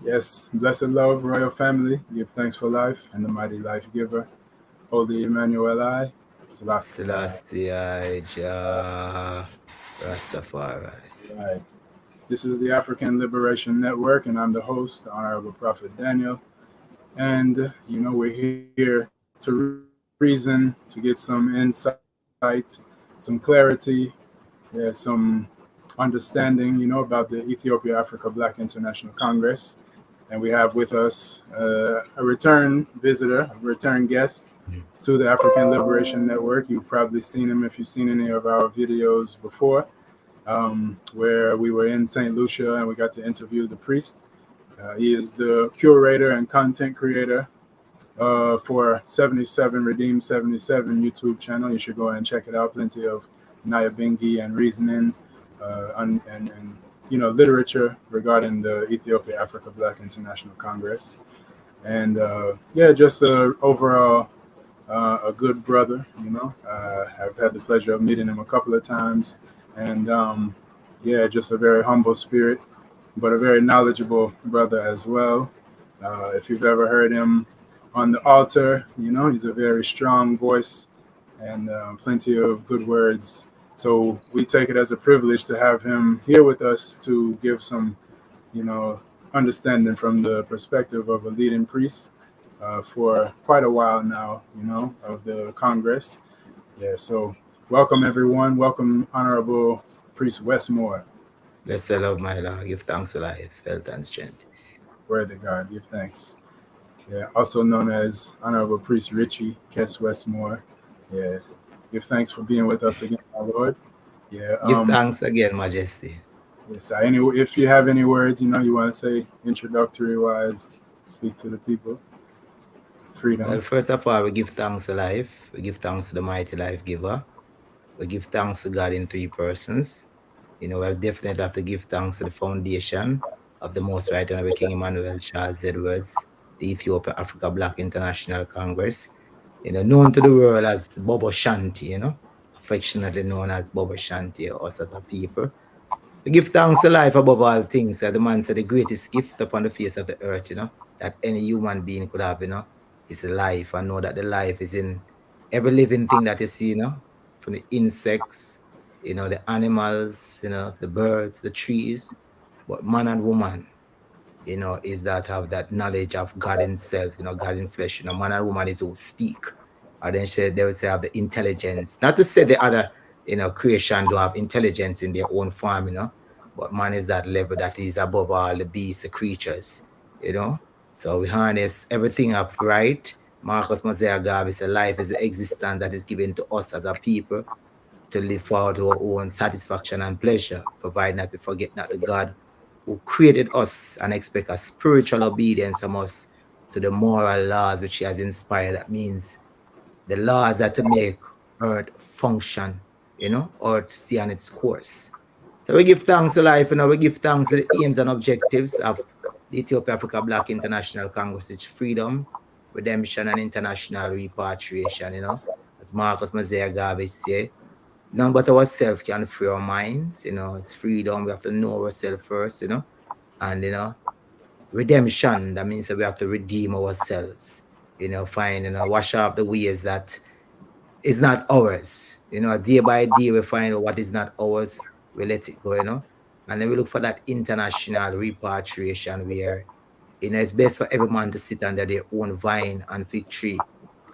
Yes, blessed love, royal family, give thanks for life and the mighty life giver, Holy Emmanuel I, Selassie I. Selassie, Jah, Rastafari. Right. This is the African Liberation Network, and I'm the host, the Honorable Prophet Daniel. And, we're here to reason, to get some insight, some clarity, some understanding, about the Ethiopia Africa Black International Congress. And we have with us a return visitor, a return guest to the African Liberation Network. You've probably seen him if you've seen any of our videos before, where we were in St. Lucia and we got to interview the priest. He is the curator and content creator for 77 Redeem 77 YouTube channel. You should go and check it out. Plenty of Nyabingi and reasoning and literature regarding the Ethiopia Africa Black International Congress. And yeah, just overall a good brother. I've had the pleasure of meeting him a couple of times, and yeah, just a very humble spirit, but a very knowledgeable brother as well. If you've ever heard him on the altar, he's a very strong voice and plenty of good words. So we take it as a privilege to have him here with us to give some, you know, understanding from the perspective of a leading priest for quite a while now, of the Congress. Yeah, so welcome everyone. Welcome, Honorable Priest Wesmore. Bless the love, my Lord. Give thanks to life, health, and strength. Word to God, give thanks. Yeah, also known as Honorable Priest Richie, Kes Wesmore. Yeah, give thanks for being with us again, my Lord. Yeah, Give thanks again, Majesty. yes. If you have any words, you want to say introductory wise, speak to the people. Well, Freedom. first of all, we give thanks to life. We give thanks to the mighty life giver. We give thanks to God in three persons. We definitely have to give thanks to the foundation of the Most Right Honorable King Emmanuel Charles Edwards, the Ethiopia Africa Black International Congress, known to the world as Bobo Shanti, affectionately known as Bobo Shanti, us as a people. We give thanks to life above all things. The man said the greatest gift upon the face of the earth, that any human being could have, is life. And know that the life is in every living thing that you see, from the insects, the animals, the birds, the trees. But man and woman, is that have that knowledge of God himself, God in flesh. Man and woman is who speak. Or then they would say have the intelligence. Not to say the other, creation don't have intelligence in their own form, but man is that level that is above all the beasts, the creatures, So we harness everything up right. Marcus Mosiah Garvey said life is the existence that is given to us as a people to live for our own satisfaction and pleasure, providing that we forget not the God who created us and expect a spiritual obedience from us to the moral laws which he has inspired. That means the laws that to make earth function, earth stay on its course. So we give thanks to life, we give thanks to the aims and objectives of the Ethiopia Africa Black International Congress, which freedom, redemption, and international repatriation, as Marcus Mosiah Garvey say, none but ourselves can free our minds, it's freedom. We have to know ourselves first, and redemption, that means that we have to redeem ourselves, find, wash off the ways that is not ours. Day by day we find out what is not ours, we let it go, and then we look for that international repatriation where it's best for every man to sit under their own vine and fig tree.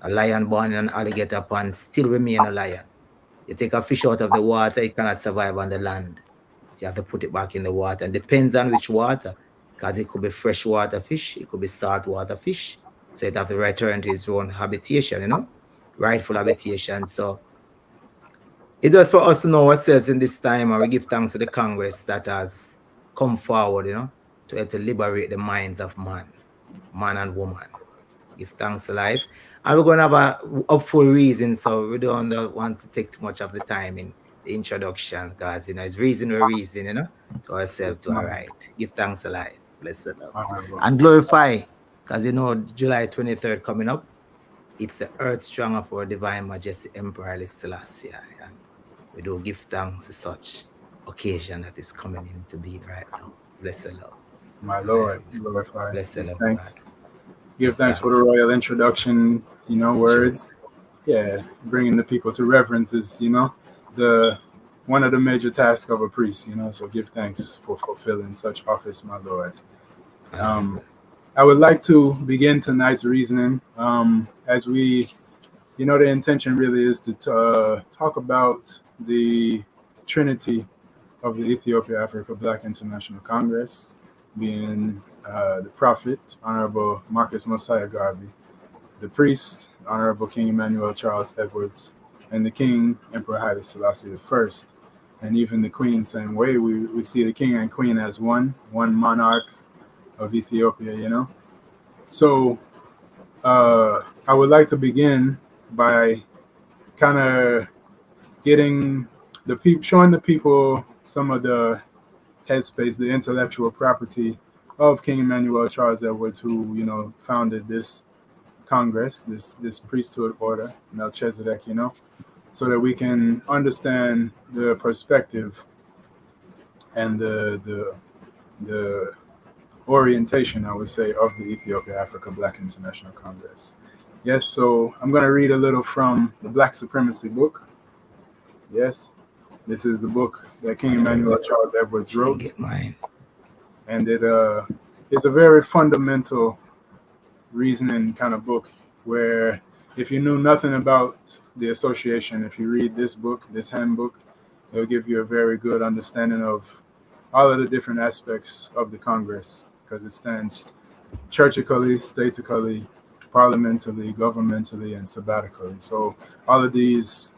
A lion born in an alligator pond still remain a lion. You take a fish out of the water, it cannot survive on the land. So you have to put it back in the water. And depends on which water, because it could be freshwater fish, it could be saltwater fish. So it have to return to its own habitation, rightful habitation. So it was for us to know ourselves in this time, and we give thanks to the Congress that has come forward, to help to liberate the minds of man and woman. Give thanks to life. And we're going to have a upful reason, so we don't want to take too much of the time in the introduction, because, it's reason or reason, to ourselves, to our right. Give thanks to life. Bless the Lord. Honorable. And glorify, because, July 23rd coming up, it's the earth strong of our divine majesty, Emperor Haile Selassie. And we do give thanks to such occasion that is coming into being right now. Bless the Lord. my Lord. Glorify. Bless the Give love of God. thanks. Give Give thanks for the thanks. royal introduction, True. words. Yeah, bringing the people to reverence is, the one of the major tasks of a priest, so give thanks for fulfilling such office, my Lord. Um, Honorable. I would like to begin tonight's reasoning as we, the intention really is to talk about the Trinity of the Ethiopia Africa Black International Congress, being the prophet, Honorable Marcus Mosiah Garvey, the priest, Honorable King Emmanuel Charles Edwards, and the King, Emperor Haile Selassie I. And even the Queen, same way. We see the King and Queen as one monarch of Ethiopia. So I would like to begin by kind of getting the people, showing the people some of the headspace, the intellectual property of King Emmanuel Charles Edwards, who founded this Congress, this priesthood order, Melchizedek, so that we can understand the perspective and the orientation, I would say, of the Ethiopia Africa Black International Congress. Yes, so I'm going to read a little from the Black Supremacy book. Yes, this is the book that King Emmanuel Charles Edwards Can't wrote, get mine. and it is a very fundamental reasoning kind of book where if you knew nothing about the association, if you read this book, this handbook, it'll give you a very good understanding of all of the different aspects of the Congress because it stands churchically, statically, parliamentally, governmentally, and sabbatically. So all of these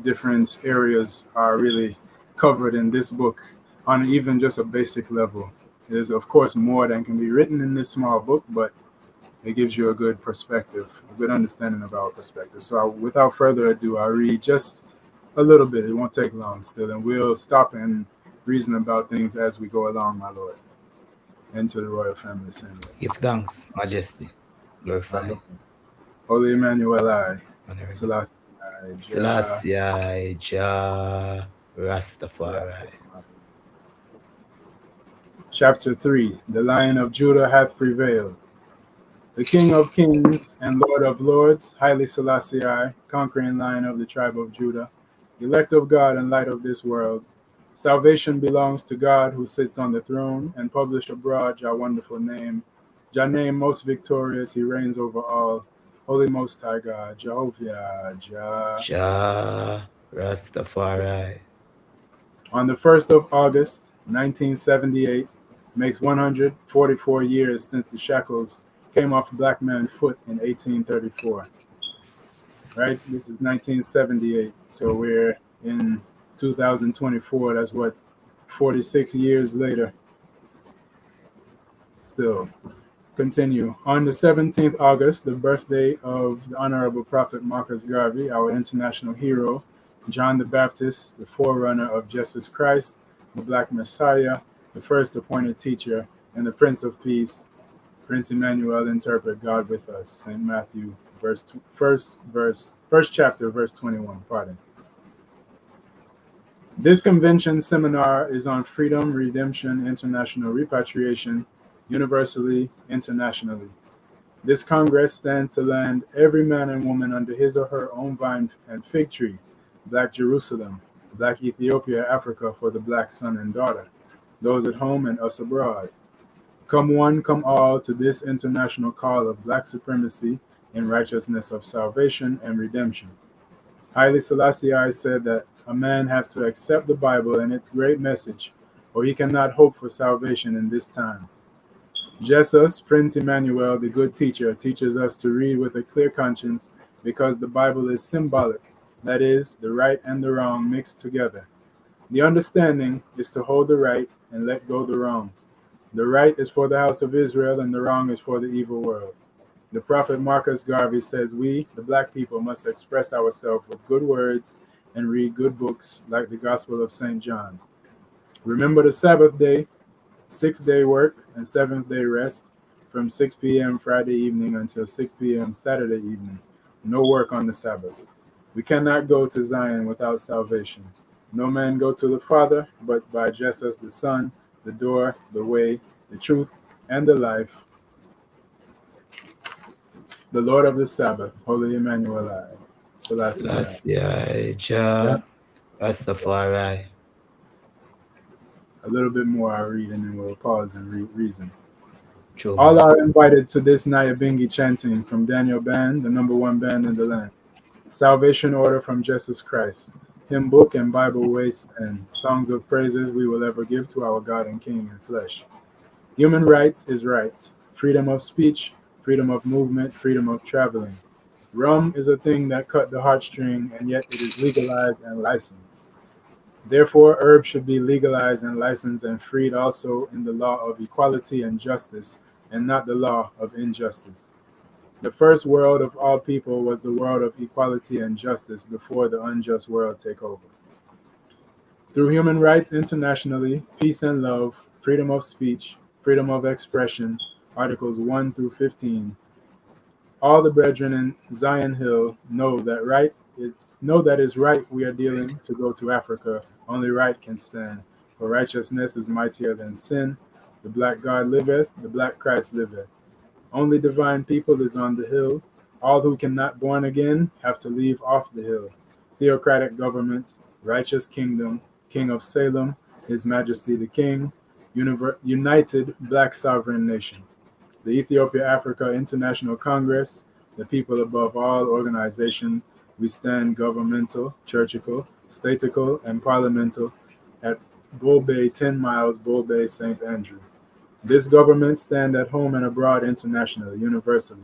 different areas are really covered in this book on even just a basic level. There's of course more than can be written in this small book, but it gives you a good perspective, a good understanding of our perspective. So without further ado, I'll read just a little bit. It won't take long still, and we'll stop and reason about things as we go along, my Lord. And to the royal family, same way. Give thanks, Majesty. My Glorify. Lord. Holy Emmanuel, I. Honorable. Selassie, I. Jah. Selassie, Jah, Rastafari. Chapter 3. The Lion of Judah hath prevailed. The King of kings and Lord of lords, Haile Selassie I, conquering Lion of the tribe of Judah, elect of God and light of this world. Salvation belongs to God who sits on the throne and published abroad Jah wonderful name. Jah name most victorious, he reigns over all. Holy Most High God, Jehovah, Jah. Jah, Rastafari. On the 1st of August, 1978, makes 144 years since the shackles came off a black man's foot in 1834. Right? This is 1978. So we're in 2024. That's what, 46 years later. Still. Continue. On the 17th August, the birthday of the Honorable Prophet Marcus Garvey, our international hero, John the Baptist, the forerunner of Jesus Christ, the Black Messiah, the first appointed teacher, and the Prince of Peace, Prince Emmanuel, interpret God with us. St. Matthew, first chapter, verse 21. Pardon. This convention seminar is on freedom, redemption, international repatriation, universally, internationally. This Congress stands to land every man and woman under his or her own vine and fig tree, Black Jerusalem, Black Ethiopia, Africa for the Black son and daughter, those at home and us abroad. Come one, come all to this international call of Black supremacy in righteousness of salvation and redemption. Haile Selassie I said that a man has to accept the Bible and its great message, or he cannot hope for salvation in this time. Jesus, Prince Emmanuel, the good teacher, teaches us to read with a clear conscience because the Bible is symbolic, that is, the right and the wrong mixed together. The understanding is to hold the right and let go the wrong. The right is for the house of Israel and the wrong is for the evil world. The prophet Marcus Garvey says we, the Black people, must express ourselves with good words and read good books like the Gospel of St. John. Remember the Sabbath day, 6-day work and 7th-day rest from 6 p.m. Friday evening until 6 p.m. Saturday evening. No work on the Sabbath. We cannot go to Zion without salvation. No man go to the Father but by Jesus the Son, the door, the way, the truth, and the life, the Lord of the Sabbath, Holy Emmanuel, I, Selassie, I. Selassie, Yeah, Jah, Rastafari. a little bit more I read and then we'll pause and reason. True, All man. are invited to this Nyabingi chanting from Daniel Band, the number one band in the land. Salvation order from Jesus Christ. Hymn book and Bible waste and songs of praises we will ever give to our God and King in flesh. Human rights is right. Freedom of speech, freedom of movement, freedom of traveling. Rum is a thing that cut the heartstring, and yet it is legalized and licensed. Therefore, herbs should be legalized and licensed and freed also in the law of equality and justice, and not the law of injustice. The first world of all people was the world of equality and justice before the unjust world take over. Through human rights internationally, peace and love, freedom of speech, freedom of expression, Articles 1 through 15, all the brethren in Zion Hill know that is right we are dealing to go to Africa. Only right can stand. For righteousness is mightier than sin. The black God liveth, the black Christ liveth. Only divine people is on the hill. All who cannot born again have to leave off the hill. Theocratic government, righteous kingdom, King of Salem, His Majesty the King, united black sovereign nation. The Ethiopia Africa International Congress, the people above all organization, we stand governmental, churchical, statical, and parliamental at Bull Bay, 10 miles, Bull Bay, St. Andrew. This government stand at home and abroad internationally, universally.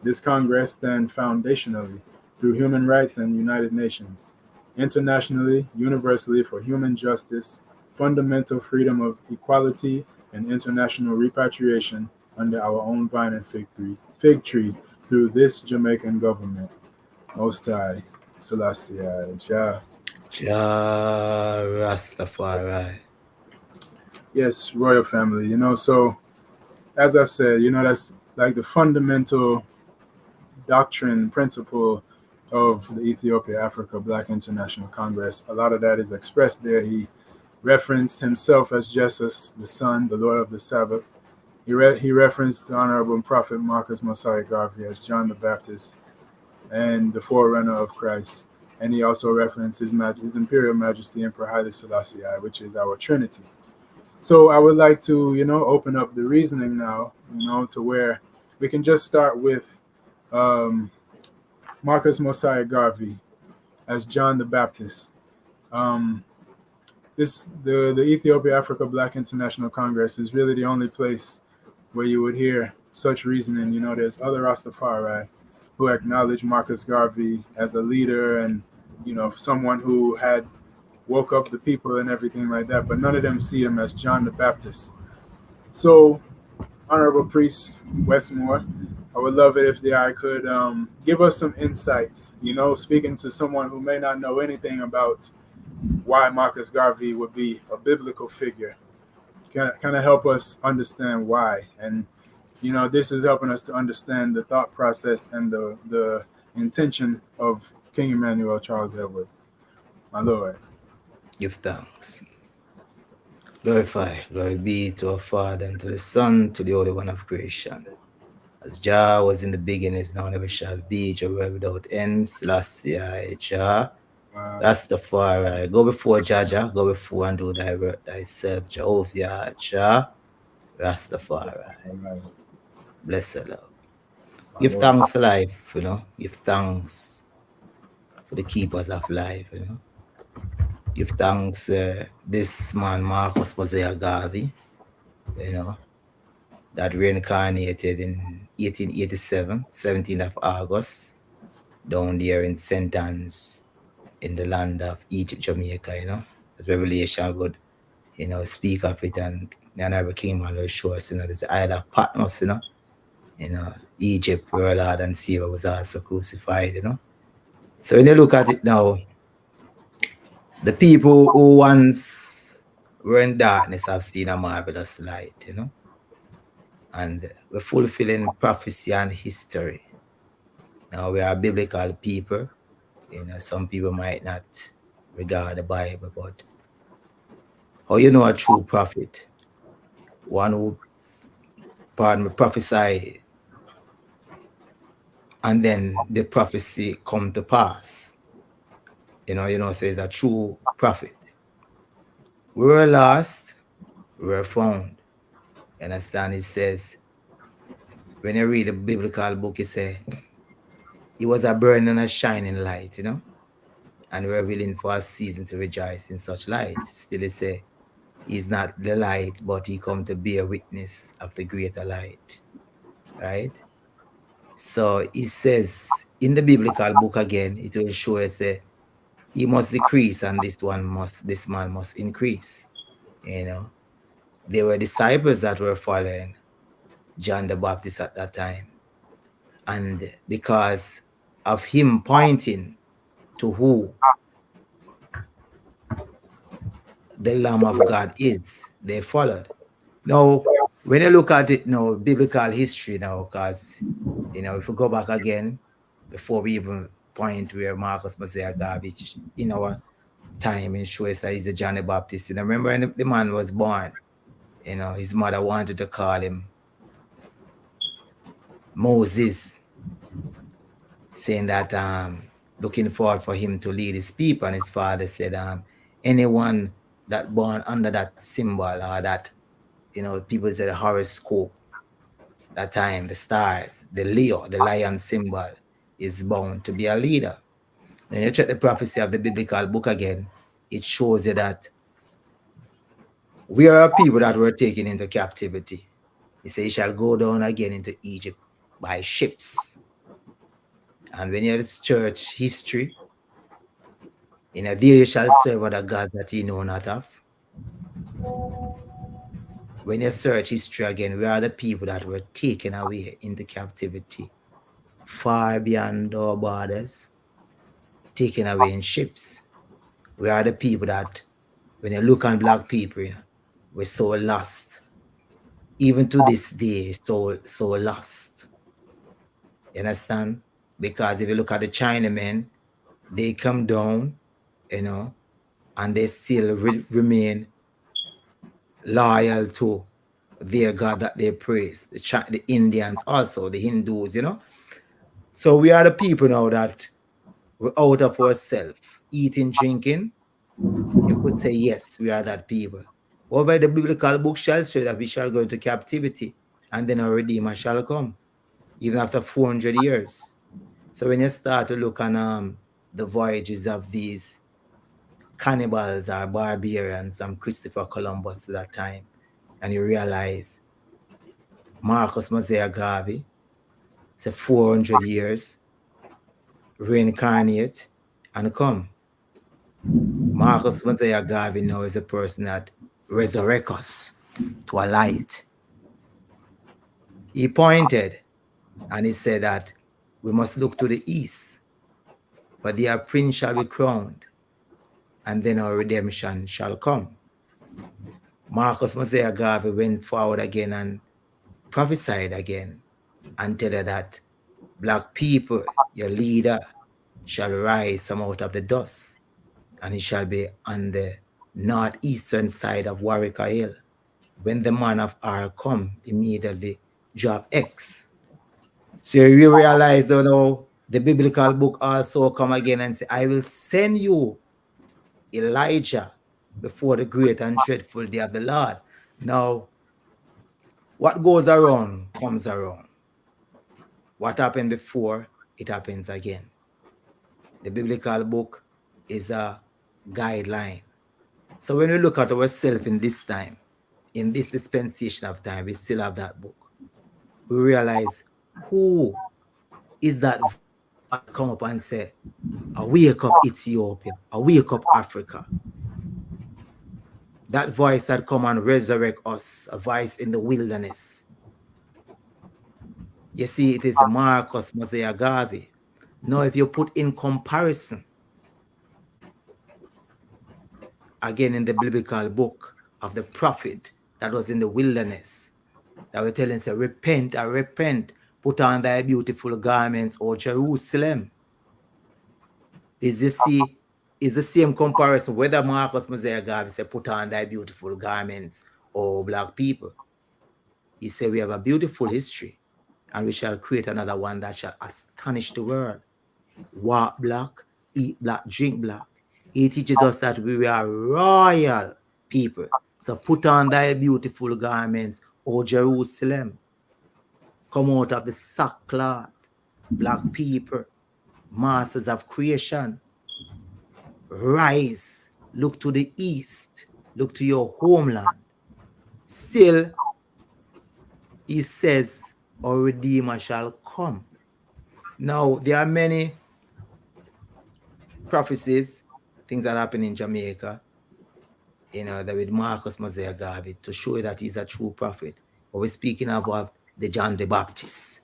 This Congress stand foundationally through human rights and United Nations, internationally, universally for human justice, fundamental freedom of equality, and international repatriation under our own vine and fig tree through this Jamaican government. Most High, Selassie, Jah. Jah, Rastafari. Yes, royal family. So as I said, that's like the fundamental doctrine, principle of the Ethiopia Africa Black International Congress. A lot of that is expressed there. He referenced himself as Jesus, the Son, the Lord of the Sabbath. He referenced the Honorable Prophet Marcus Mosiah Garvey as John the Baptist and the forerunner of Christ. And he also referenced his Imperial Majesty Emperor Haile Selassie, which is our Trinity. So I would like to, open up the reasoning now, to where we can just start with um, Marcus Mosiah Garvey as John the Baptist. Um, the Ethiopia Africa Black International Congress is really the only place where you would hear such reasoning. There's other Rastafari who acknowledge Marcus Garvey as a leader and someone who had woke up the people and everything like that, but none of them see him as John the Baptist. So, Honorable Priest Wesmore, I would love it if I could give us some insights, speaking to someone who may not know anything about why Marcus Garvey would be a biblical figure. Kind of help us understand why. And, this is helping us to understand the thought process and the intention of King Emmanuel Charles Edwards. My Lord. Give thanks. Glorify, glory be to our Father, and to the Son, to the Holy One of creation. As Jah was in the beginning, is now, never shall be, Jehovah without end. Selassie, Jah. Rastafari. Go before Jah, go before and do thy work thyself. Jehovah, Jah. Rastafari. Blessed love. Give thanks to life, Give thanks for the keepers of life, Give thanks this man, Marcus Mosiah Garvey, that reincarnated in 1887, 17th of August, down there in St. Anne's in the land of Egypt, Jamaica, The Revelation would, speak of it, and the Honorable King will show us, there's the Isle of Patmos, Egypt, where Lord and Savior was also crucified, So when you look at it now, the people who once were in darkness have seen a marvelous light, And we're fulfilling prophecy and history. Now we are biblical people. Some people might not regard the Bible, but how a true prophet? One who pardon me, prophesy, and then the prophecy come to pass. Says a true prophet. We were lost, we were found. You understand? It says, when you read the biblical book, it says, it was a burning and a shining light, and we were willing for a season to rejoice in such light. Still, it says, he's not the light, but he come to bear witness of the greater light, right? So it says in the biblical book again, it will show us he must decrease and this man must increase. There were disciples that were following John the Baptist at that time. And because of him pointing to who the Lamb of God is, they followed. Now, when you look at it now, biblical history now, because, if we go back again, before we even point where Marcus Messiah Garvey in our time and shows that he's a John the Baptist. Remember when the man was born, his mother wanted to call him Moses, saying that looking forward for him to lead his people. And his father said, anyone that born under that symbol or that, people said the horoscope, that time, the stars, the Leo, the lion symbol is bound to be a leader. Then you check the prophecy of the biblical book again, it shows you that we are a people that were taken into captivity. He says, you shall go down again into Egypt by ships. And when you search history, there you shall serve other gods that you know not of. When you search history again, we are the people that were taken away into captivity, far beyond our borders, taken away in ships. We are the people that, when you look on black people, we're so lost. Even to this day, so lost. You understand? Because if you look at the Chinamen, they come down, and they still remain loyal to their God that they praise. The Indians also, the Hindus, So we are the people now that we're out of ourselves, eating, drinking. You could say, yes, we are that people. However, the biblical book shall show that we shall go into captivity, and then our Redeemer shall come, even after 400 years. So when you start to look on the voyages of these cannibals or barbarians and Christopher Columbus at that time, and you realize Marcus Mosiah Garvey, say 400 years, reincarnate and come. Marcus Mosiah Garvey now is a person that resurrects us to a light. He pointed and he said that we must look to the east, for their prince shall be crowned, and then our redemption shall come. Marcus Mosiah Garvey went forward again and prophesied again and tell her that black people, your leader, shall rise from out of the dust, and he shall be on the northeastern side of Warwick Hill. When the man of R come, immediately drop X. So you realize, the biblical book also come again and say, I will send you Elijah before the great and dreadful day of the Lord. Now, what goes around comes around. What happened before, it happens again. The biblical book is a guideline. So when we look at ourselves in this time, in this dispensation of time, we still have that book. We realize, who is that come up and say, I wake up Ethiopia, I wake up Africa. That voice that come and resurrect us, a voice in the wilderness. You see, it is Marcus Mosiah Garvey. Now, if you put in comparison, again in the biblical book of the prophet that was in the wilderness, that were telling us, repent, I repent, put on thy beautiful garments, O Jerusalem. Is the same comparison whether Marcus Mosiah Garvey said, put on thy beautiful garments, or black people. He said, we have a beautiful history, and we shall create another one that shall astonish the world. Walk black, eat black, drink black. He teaches us that we are royal people. So put on thy beautiful garments, O Jerusalem. Come out of the sackcloth, black people, masters of creation. Rise, look to the east, look to your homeland. Still, he says, our Redeemer shall come. Now, there are many prophecies, things that happen in Jamaica, that with Marcus Mosiah Garvey to show you that he's a true prophet. But we're speaking about the John the Baptist,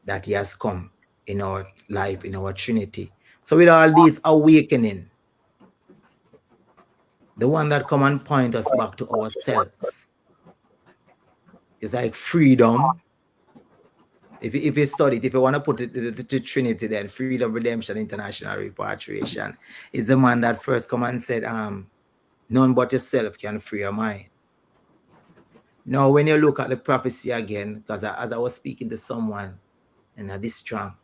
that he has come in our life, in our Trinity. So with all these awakening, the one that come and point us back to ourselves is like freedom. If you study it, if you want to put it to Trinity, then freedom, redemption, international repatriation is the man that first come and said, none but yourself can free your mind. Now, when you look at the prophecy again, because as I was speaking to someone, this strong,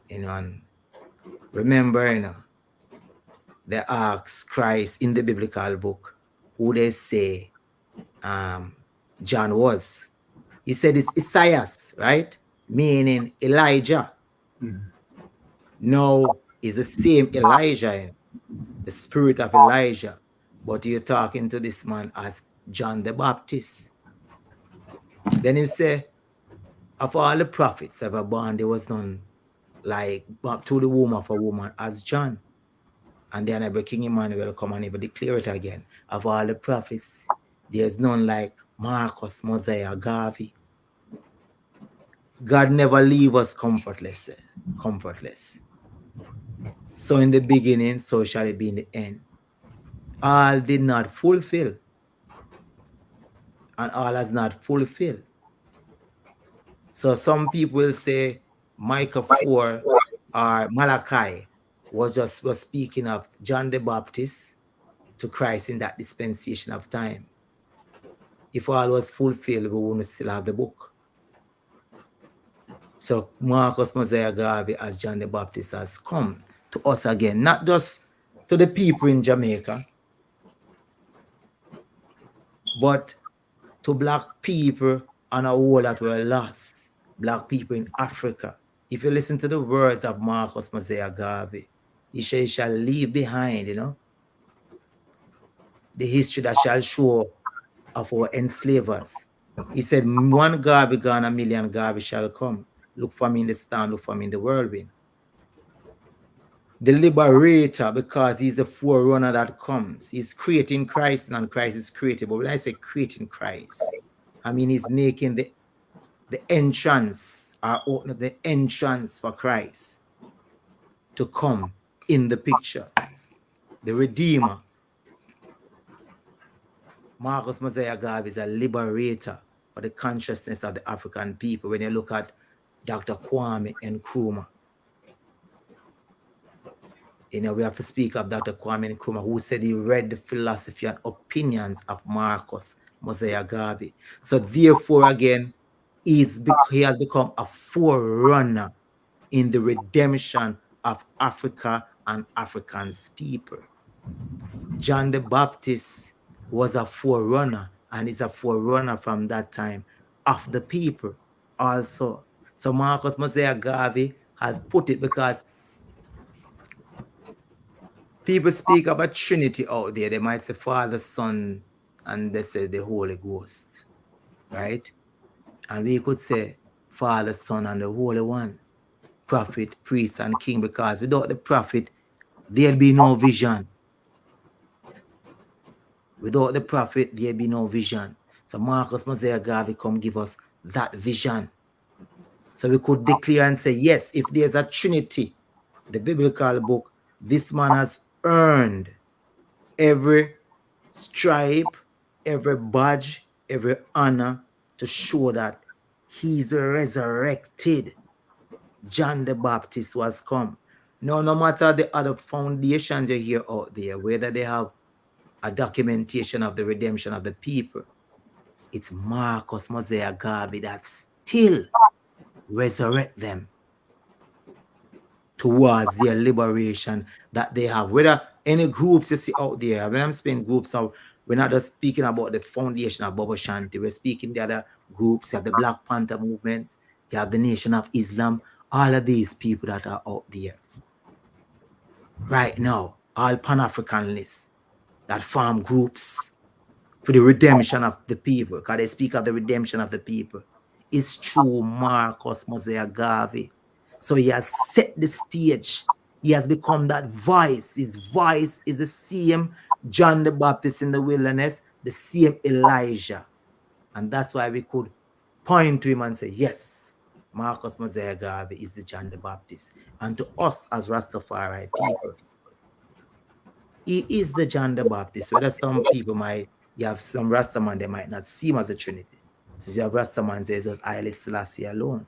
and remember, they ask Christ in the biblical book who they say John was. He said it's Isaiah, right? Meaning Elijah. Now, is the same Elijah, the spirit of Elijah, but you're talking to this man as John the Baptist. Then you say, of all the prophets ever born, there was none like to the womb of a woman as John. And then every King Emmanuel come and even declare it again. Of all the prophets, there's none like Marcus, Mosiah, Garvey. God never leave us comfortless. So in the beginning, so shall it be in the end. All did not fulfill, and all has not fulfilled. So some people will say Micah 4 or Malachi was speaking of John the Baptist to Christ in that dispensation of time. If all was fulfilled, we wouldn't still have the book. So Marcus Mosiah Garvey as John the Baptist has come to us again, not just to the people in Jamaica, but to black people on a whole that were lost, black people in Africa. If you listen to the words of Marcus Mosiah Garvey, he shall leave behind, the history that shall show of our enslavers. He said, one Garvey gone, a million Garvey shall come. Look for me in the storm, look for me in the whirlwind. The liberator, because he's the forerunner that comes. He's creating Christ, and Christ is created. But when I say creating Christ, I mean he's making the entrance, or opening the entrance for Christ to come in the picture. The Redeemer. Marcus Mosiah Garvey is a liberator for the consciousness of the African people. When you look at Dr. Kwame Nkrumah, we have to speak of Dr. Kwame Nkrumah, who said he read the philosophy and opinions of Marcus Mosiah Garvey. So therefore, again, he has become a forerunner in the redemption of Africa and African's people. John the Baptist was a forerunner, and is a forerunner from that time of the people also. So Marcus Mosiah Garvey has put it, because people speak of a Trinity out there. They might say Father, Son, and they say the Holy Ghost, right? And we could say Father, Son, and the Holy One, prophet, priest, and king, because without the prophet, there'd be no vision. Without the prophet, there'd be no vision. So Marcus Mosiah Garvey come give us that vision. So we could declare and say, yes, if there's a Trinity, the biblical book, this man has earned every stripe, every badge, every honor to show that he's resurrected. John the Baptist was come. Now, no matter the other foundations you hear out there, whether they have a documentation of the redemption of the people, it's Marcus Mosiah Garvey that still resurrect them towards their liberation that they have. Whether any groups you see out there, when I'm speaking groups, we're not just speaking about the foundation of Bobo Shanti, we're speaking the other groups. You have the Black Panther movements, you have the Nation of Islam, all of these people that are out there right now, all Pan-Africanists that form groups for the redemption of the people, because they speak of the redemption of the people. It's true Marcus Mosiah Garvey. So he has set the stage. He has become that voice. His voice is the same John the Baptist in the wilderness, the same Elijah. And that's why we could point to him and say, yes, Marcus Mosiah Garvey is the John the Baptist. And to us as Rastafari people, he is the John the Baptist. Whether some people you have some Rastaman, they might not see him as a Trinity. Since you have Rastaman says just Haile Selassie alone.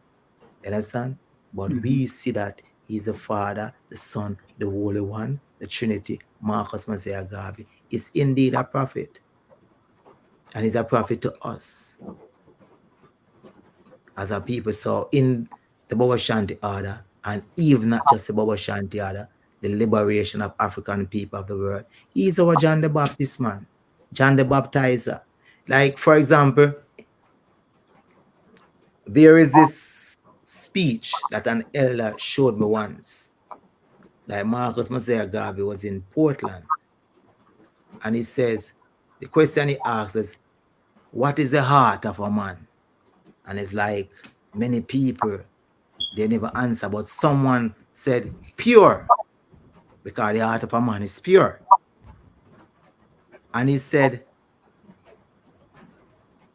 You understand? But we see that he's the Father, the Son, the Holy One, the Trinity. Marcus Mosiah Garvey is indeed a prophet. And he's a prophet to us as a people. So in the Bobo Shanti order, and even not just the Bobo Shanti order, the liberation of African people of the world, he's our John the Baptist, man. John the Baptizer. Like, for example, there is this speech that an elder showed me once. Like Marcus Mosiah Garvey was in Portland. And he says, the question he asks is, what is the heart of a man? And it's like many people, they never answer, but someone said pure, because the heart of a man is pure. And he said,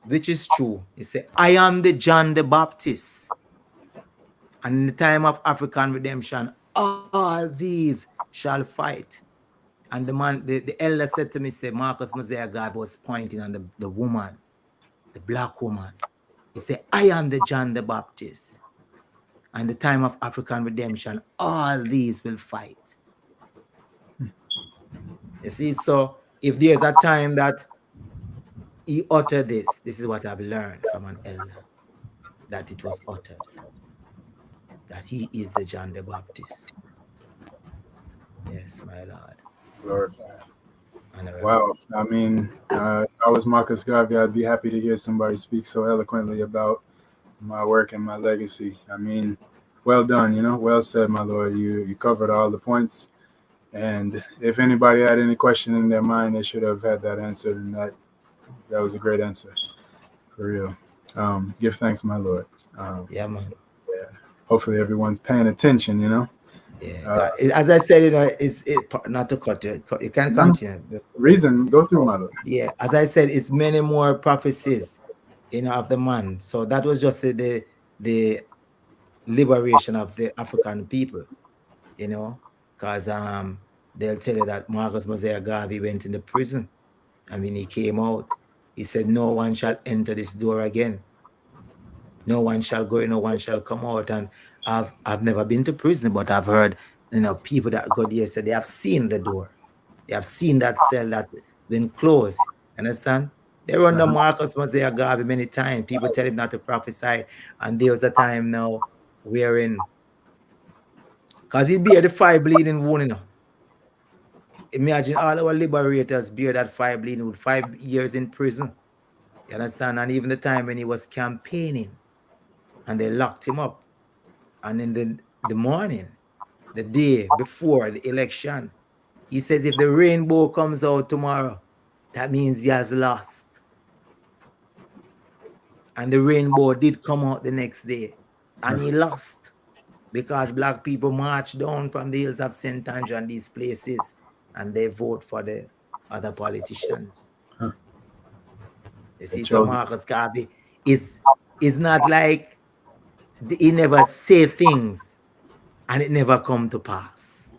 which is true. He said, I am the John the Baptist. And in the time of African redemption, all these shall fight. And the man, the elder said to me, say, Marcus Mosiah Garvey was pointing on the woman, the black woman. He said, I am the John the Baptist. And the time of African redemption, all these will fight. You see, so if there's a time that he uttered this is what I've learned from an elder, that it was uttered, that he is the John the Baptist. Yes, my Lord. Glorified. Wow. I mean, if I was Marcus Garvey, I'd be happy to hear somebody speak so eloquently about my work and my legacy. I mean, well done, well said, my Lord. You covered all the points. And if anybody had any question in their mind, they should have had that answered. And that was a great answer, for real. Give thanks, my Lord. Yeah, man. Yeah. Hopefully everyone's paying attention, Yeah. As I said, it's not to cut you. You can continue. Reason, go through, my Lord. Yeah, as I said, it's many more prophecies, of the man. So that was just the liberation of the African people, because they'll tell you that Marcus Mosiah Garvey went in the prison, and when he came out, he said, no one shall enter this door again. No one shall go in, no one shall come out. And I've never been to prison, but I've heard, people that go there say they have seen the door. They have seen that cell that's been closed. Understand? They run the Marcus Mosiah Garvey many times. People tell him not to prophesy. And there was a time now wherein, because he bear the 5 bleeding wound, Imagine all our liberators bear that 5 bleeding wound, 5 years in prison. You understand? And even the time when he was campaigning and they locked him up. And in the morning, the day before the election, he says if the rainbow comes out tomorrow, that means he has lost. And the rainbow did come out the next day. And he lost because black people marched down from the hills of St. Andrew and these places, and they vote for the other politicians. You see, so Marcus Garvey is not like he never say things and it never come to pass.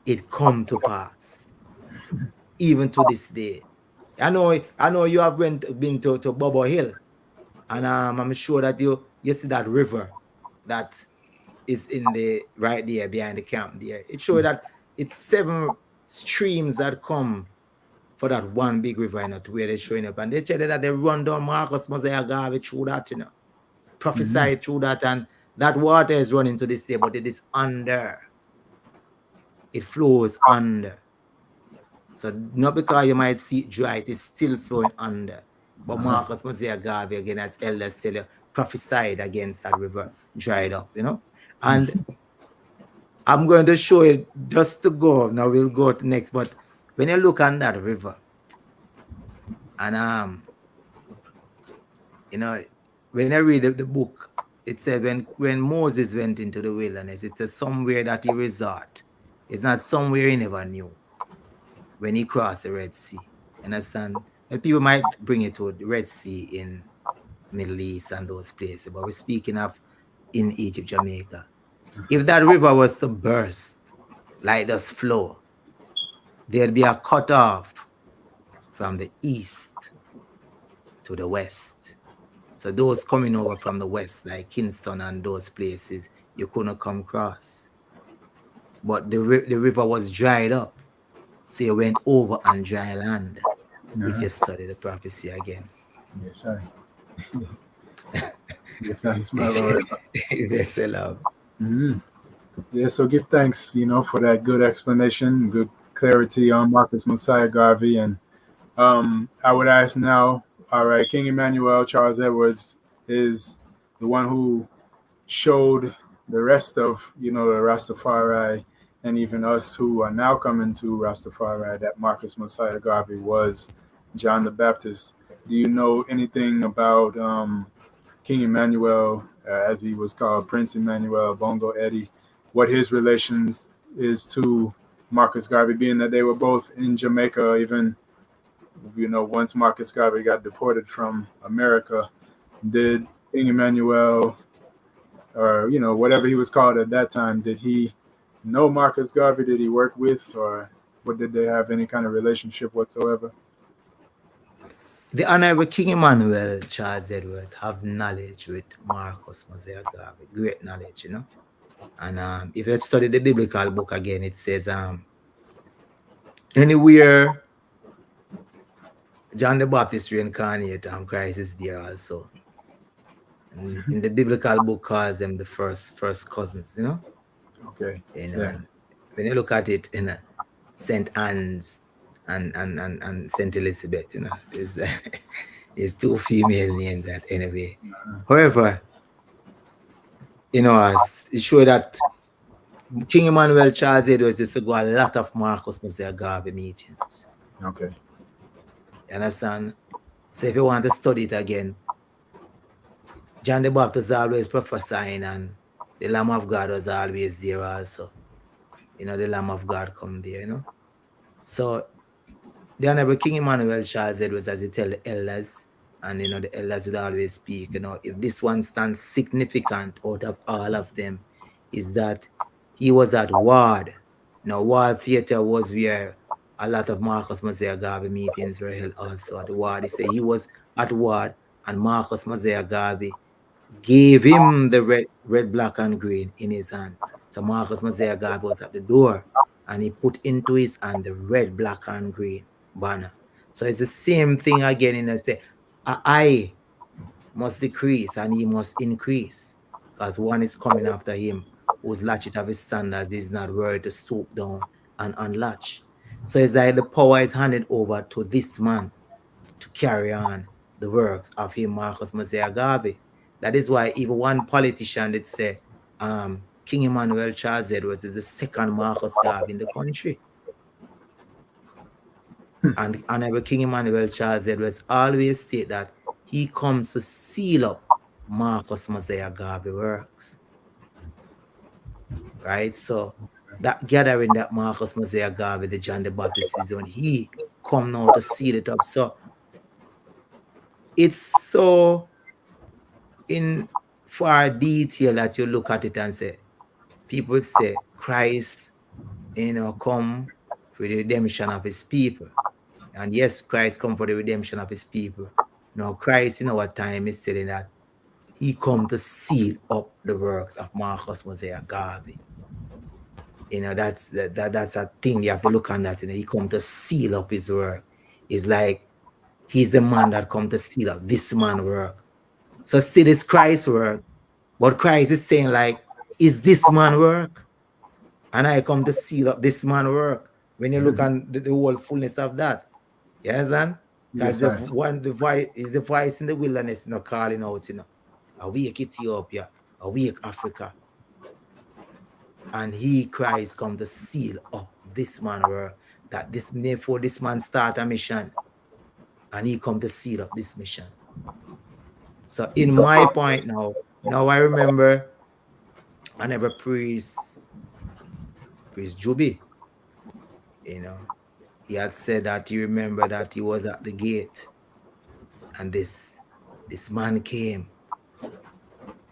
It come to pass. Even to this day. I know you have been to Bobo Hill, and I'm sure that you see that river that is in the right there behind the camp there. It shows that it's 7 streams that come for that one big river, to where they're showing up. And they tell you that they run down Marcus Mosiah Garvey through that, prophesy through that, and that water is running to this day, but it is under. It flows under. So not because you might see it dry, it is still flowing under. But Marcus Mosiah Garvey, again, as elders tell you, prophesied against that river dried up, And I'm going to show it just to go. Now we'll go to next. But when you look on that river, and when I read the book, it said when Moses went into the wilderness, it says somewhere that he resort. It's not somewhere he never knew. When he crossed the Red Sea, understand? And people might bring it to the Red Sea in Middle East and those places, but we're speaking of in Egypt, Jamaica. If that river was to burst, like this flow, there'd be a cutoff from the east to the west. So those coming over from the west, like Kingston and those places, you couldn't come across. But the river was dried up. So you went over on dry land. If you study the prophecy again. Yes, sir. Give thanks, my Lord. Yes, love. Yeah, so give thanks, for that good explanation, good clarity on Marcus Mosiah Garvey. And I would ask now, all right, King Emmanuel, Charles Edwards is the one who showed the rest of, the Rastafari and even us who are now coming to Rastafari that Marcus Mosiah Garvey was John the Baptist. Do you know anything about King Emmanuel, as he was called, Prince Emmanuel, Bongo Eddie, what his relations is to Marcus Garvey, being that they were both in Jamaica, even, once Marcus Garvey got deported from America, did King Emmanuel, or, whatever he was called at that time, did he know Marcus Garvey? Did he work with, or what, did they have any kind of relationship whatsoever? The Honorable King Emmanuel Charles Edwards have knowledge with Marcus Mosiah Garvey, great knowledge, And if you study the biblical book again, it says anywhere John the Baptist reincarnated, Christ is there also. And in the biblical book calls them the first cousins, Okay. And when you look at it in St. Anne's and St. Elizabeth, is two female names that anyway. However, as it showed that King Emmanuel Charles Edwards used to go a lot of Marcus Mosiah Garvey meetings. Okay. You understand? So if you want to study it again, John the Baptist was always prophesying, and the Lamb of God was always there also. The Lamb of God come there, So the Honorable King Emmanuel Charles Edwards, as he tell the elders, and the elders would always speak, if this one stands significant out of all of them, is that he was at Ward. Ward Theatre was where a lot of Marcus Mosiah Garvey meetings were held also at Ward. He said he was at Ward, and Marcus Mosiah Garvey gave him the red, black, and green in his hand. So Marcus Mosiah Garvey was at the door, and he put into his hand the red, black, and green banner. So it's the same thing again, say, I must decrease and he must increase, because one is coming after him whose latchet of his standards is not worthy to stoop down and unlatch. So it's like the power is handed over to this man to carry on the works of him, Marcus Mosiah Garvey. That is why even one politician did say King Emmanuel Charles Edwards is the second Marcus Garvey in the country. And Honorable King Emmanuel Charles Edwards always state that he comes to seal up Marcus Mosiah Garvey works. Right? So that gathering that Marcus Mosiah Garvey, the John the Baptist is on, he come now to seal it up. So it's so in far detail that you look at it and say, people would say Christ, come for the redemption of his people. And yes, Christ come for the redemption of his people. Now, Christ in our time is saying that he come to seal up the works of Marcus Mosiah Garvey. That's a thing you have to look on that. He come to seal up his work. It's like he's the man that come to seal up this man work. So still is Christ's work, but Christ is saying like, is this man work? And I come to seal up this man work. When you look on the whole fullness of that, you understand? Because Yes, I. the voice is the voice in the wilderness, calling out, awake Ethiopia, awake Africa. And he, Christ, come to seal up this man work. That this therefore this man start a mission. And he come to seal up this mission. So in my point now I remember Honorable Priest Juby, he had said that he remember that he was at the gate and this man came.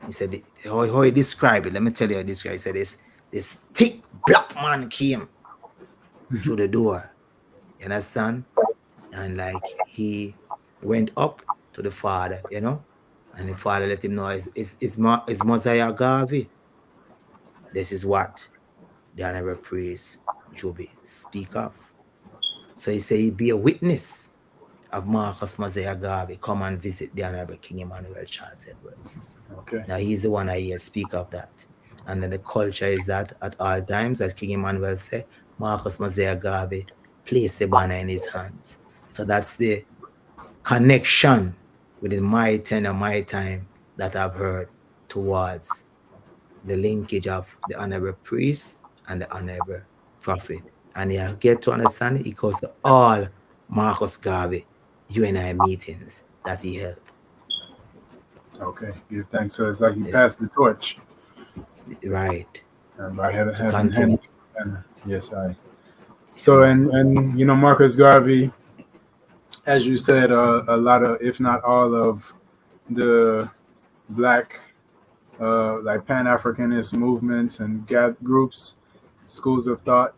He said, how he described it, let me tell you how he described it. He said, this thick black man came through the door. You understand? And like he went up to the father, and the father let him know it's Mosiah Garvey. This is what the Honorable Priest Juby speak of. So he said he'd be a witness of Marcus Mosiah Garvey come and visit the Honorable King Emmanuel Charles Edwards. Okay. Now he's the one I hear speak of that. And then the culture is that at all times, as King Emmanuel said, Marcus Mosiah Garvey place the banner in his hands. So that's the connection within my tenure, my time that I've heard towards the linkage of the Honorable Priest and the Honorable Prophet. And you get to understand it goes to all Marcus Garvey UNI meetings that he held. Okay, give thanks. So it's like you passed the torch. Right. By having Continue. Yes, I. So and Marcus Garvey, as you said, a lot of, if not all of, the black like Pan-Africanist movements and groups, schools of thought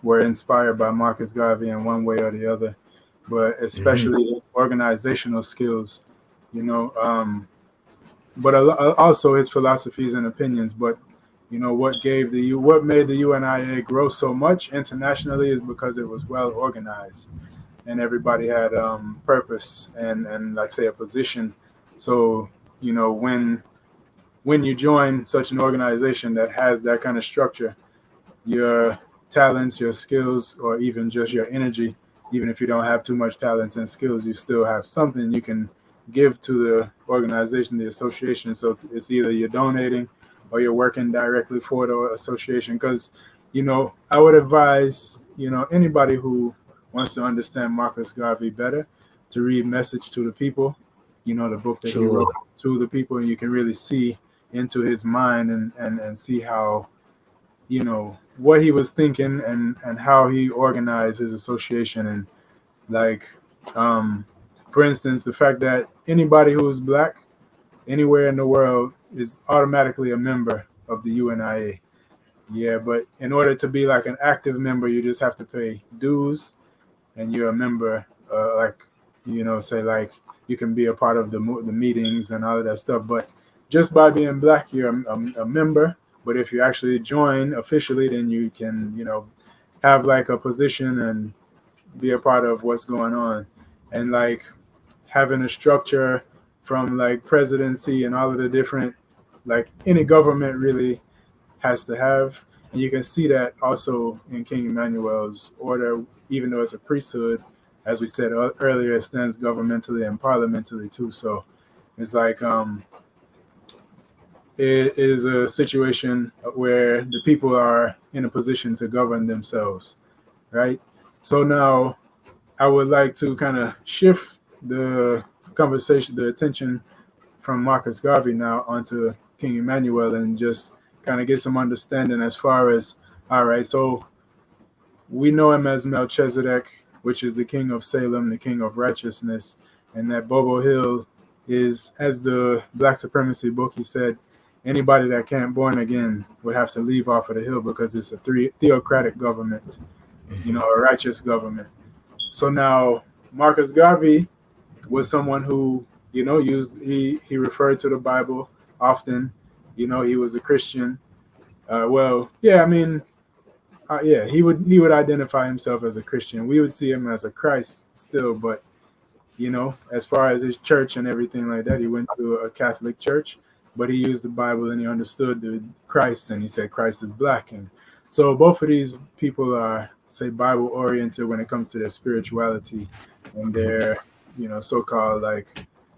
were inspired by Marcus Garvey in one way or the other, but especially his organizational skills, but also his philosophies and opinions. But what made the UNIA grow so much internationally is because it was well organized, and everybody had purpose and like say a position. So when you join such an organization that has that kind of structure, your talents, your skills, or even just your energy, even if you don't have too much talent and skills, you still have something you can give to the organization, the association. So it's either you're donating or you're working directly for the association. Because, I would advise, anybody who wants to understand Marcus Garvey better to read Message to the People, the book that he wrote to the people, and you can really see into his mind and see how, what he was thinking and how he organized his association. And like, for instance, the fact that anybody who is black anywhere in the world is automatically a member of the UNIA. Yeah, but in order to be like an active member, you just have to pay dues, and you're a member. Say like you can be a part of the meetings and all of that stuff. But just by being black, you're a member. But if you actually join officially, then you can, have like a position and be a part of what's going on. And like having a structure from like presidency and all of the different, like any government really has to have. And you can see that also in King Emmanuel's order, even though it's a priesthood, as we said earlier, it stands governmentally and parliamentally too. So it's like it is a situation where the people are in a position to govern themselves, right? So now I would like to kind of shift the conversation, the attention from Marcus Garvey now onto King Emmanuel, and just kind of get some understanding as far as, all right, so we know him as Melchizedek, which is the king of Salem, the king of righteousness, and that Bobo Hill is, as the Black Supremacy book, he said, anybody that can't born again would have to leave off of the hill because it's a theocratic government, a righteous government. So now Marcus Garvey was someone who, he referred to the Bible often. He was a Christian. I yeah, he would identify himself as a Christian. We would see him as a Christ still, but as far as his church and everything like that, he went to a Catholic church, but he used the Bible and he understood the Christ, and he said Christ is black. And so both of these people are, say, Bible oriented when it comes to their spirituality and their, so-called, like,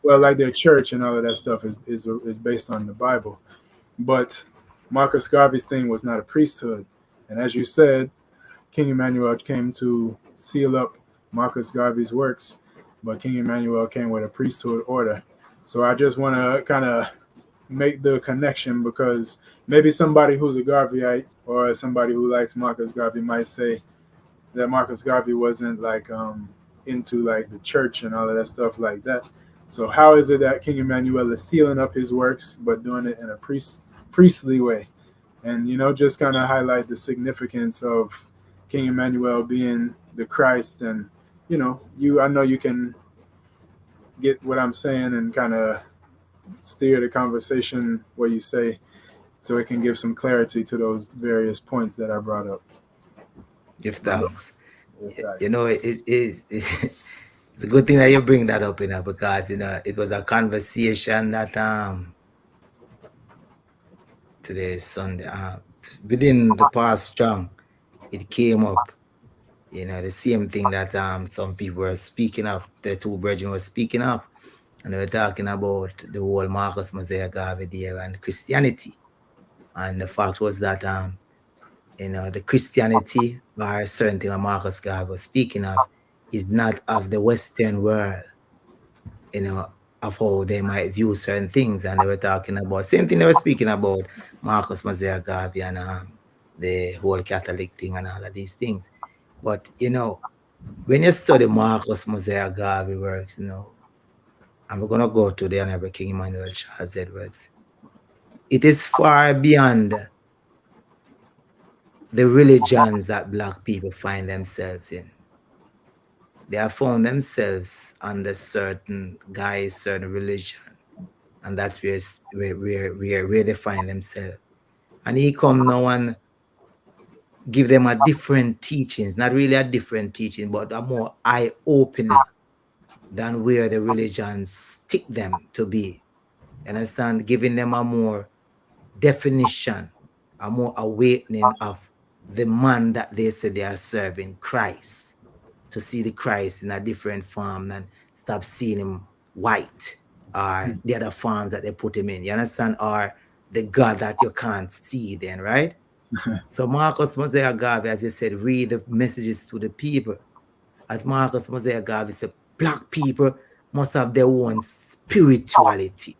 well, like their church and all of that stuff is based on the Bible. But Marcus Garvey's thing was not a priesthood. And as you said, King Emmanuel came to seal up Marcus Garvey's works, but King Emmanuel came with a priesthood order. So I just want to kind of make the connection, because maybe somebody who's a Garveyite or somebody who likes Marcus Garvey might say that Marcus Garvey wasn't like into like the church and all of that stuff like that. So how is it that King Emmanuel is sealing up his works but doing it in a priestly way? And just kind of highlight the significance of King Emmanuel being the Christ. And I know you can get what I'm saying and kind of steer the conversation where you say, so it can give some clarity to those various points that I brought up. Give But thanks. okay. It is. It's a good thing that you bring that up, because it was a conversation that today is Sunday. Within the past strong, it came up. The same thing that some people were speaking of. The two brethren were speaking of, and they were talking about the whole Marcus Mosiah Garvey there and Christianity. And the fact was that the Christianity or certain thing that Marcus Garvey was speaking of is not of the Western world, of how they might view certain things. And they were talking about same thing they were speaking about Marcus Mosiah Garvey and the whole Catholic thing and all of these things. But when you study Marcus Mosiah Garvey works, and we're gonna go to the Honorable King Emmanuel Charles Edwards, it is far beyond the religions that Black people find themselves in. They have found themselves under certain guise, certain religion, and that's where they find themselves. And he come now and give them a different teachings, not really a different teaching, but a more eye opener than where the religions stick them to be. You understand? Giving them a more definition, a more awakening of the man that they say they are serving, Christ. To see the Christ in a different form and stop seeing him white or the other forms that they put him in. You understand? Or the God that you can't see then, right? So Marcus Mosiah Garvey, as you said, read the messages to the people. As Marcus Mosiah Garvey said, Black people must have their own spirituality,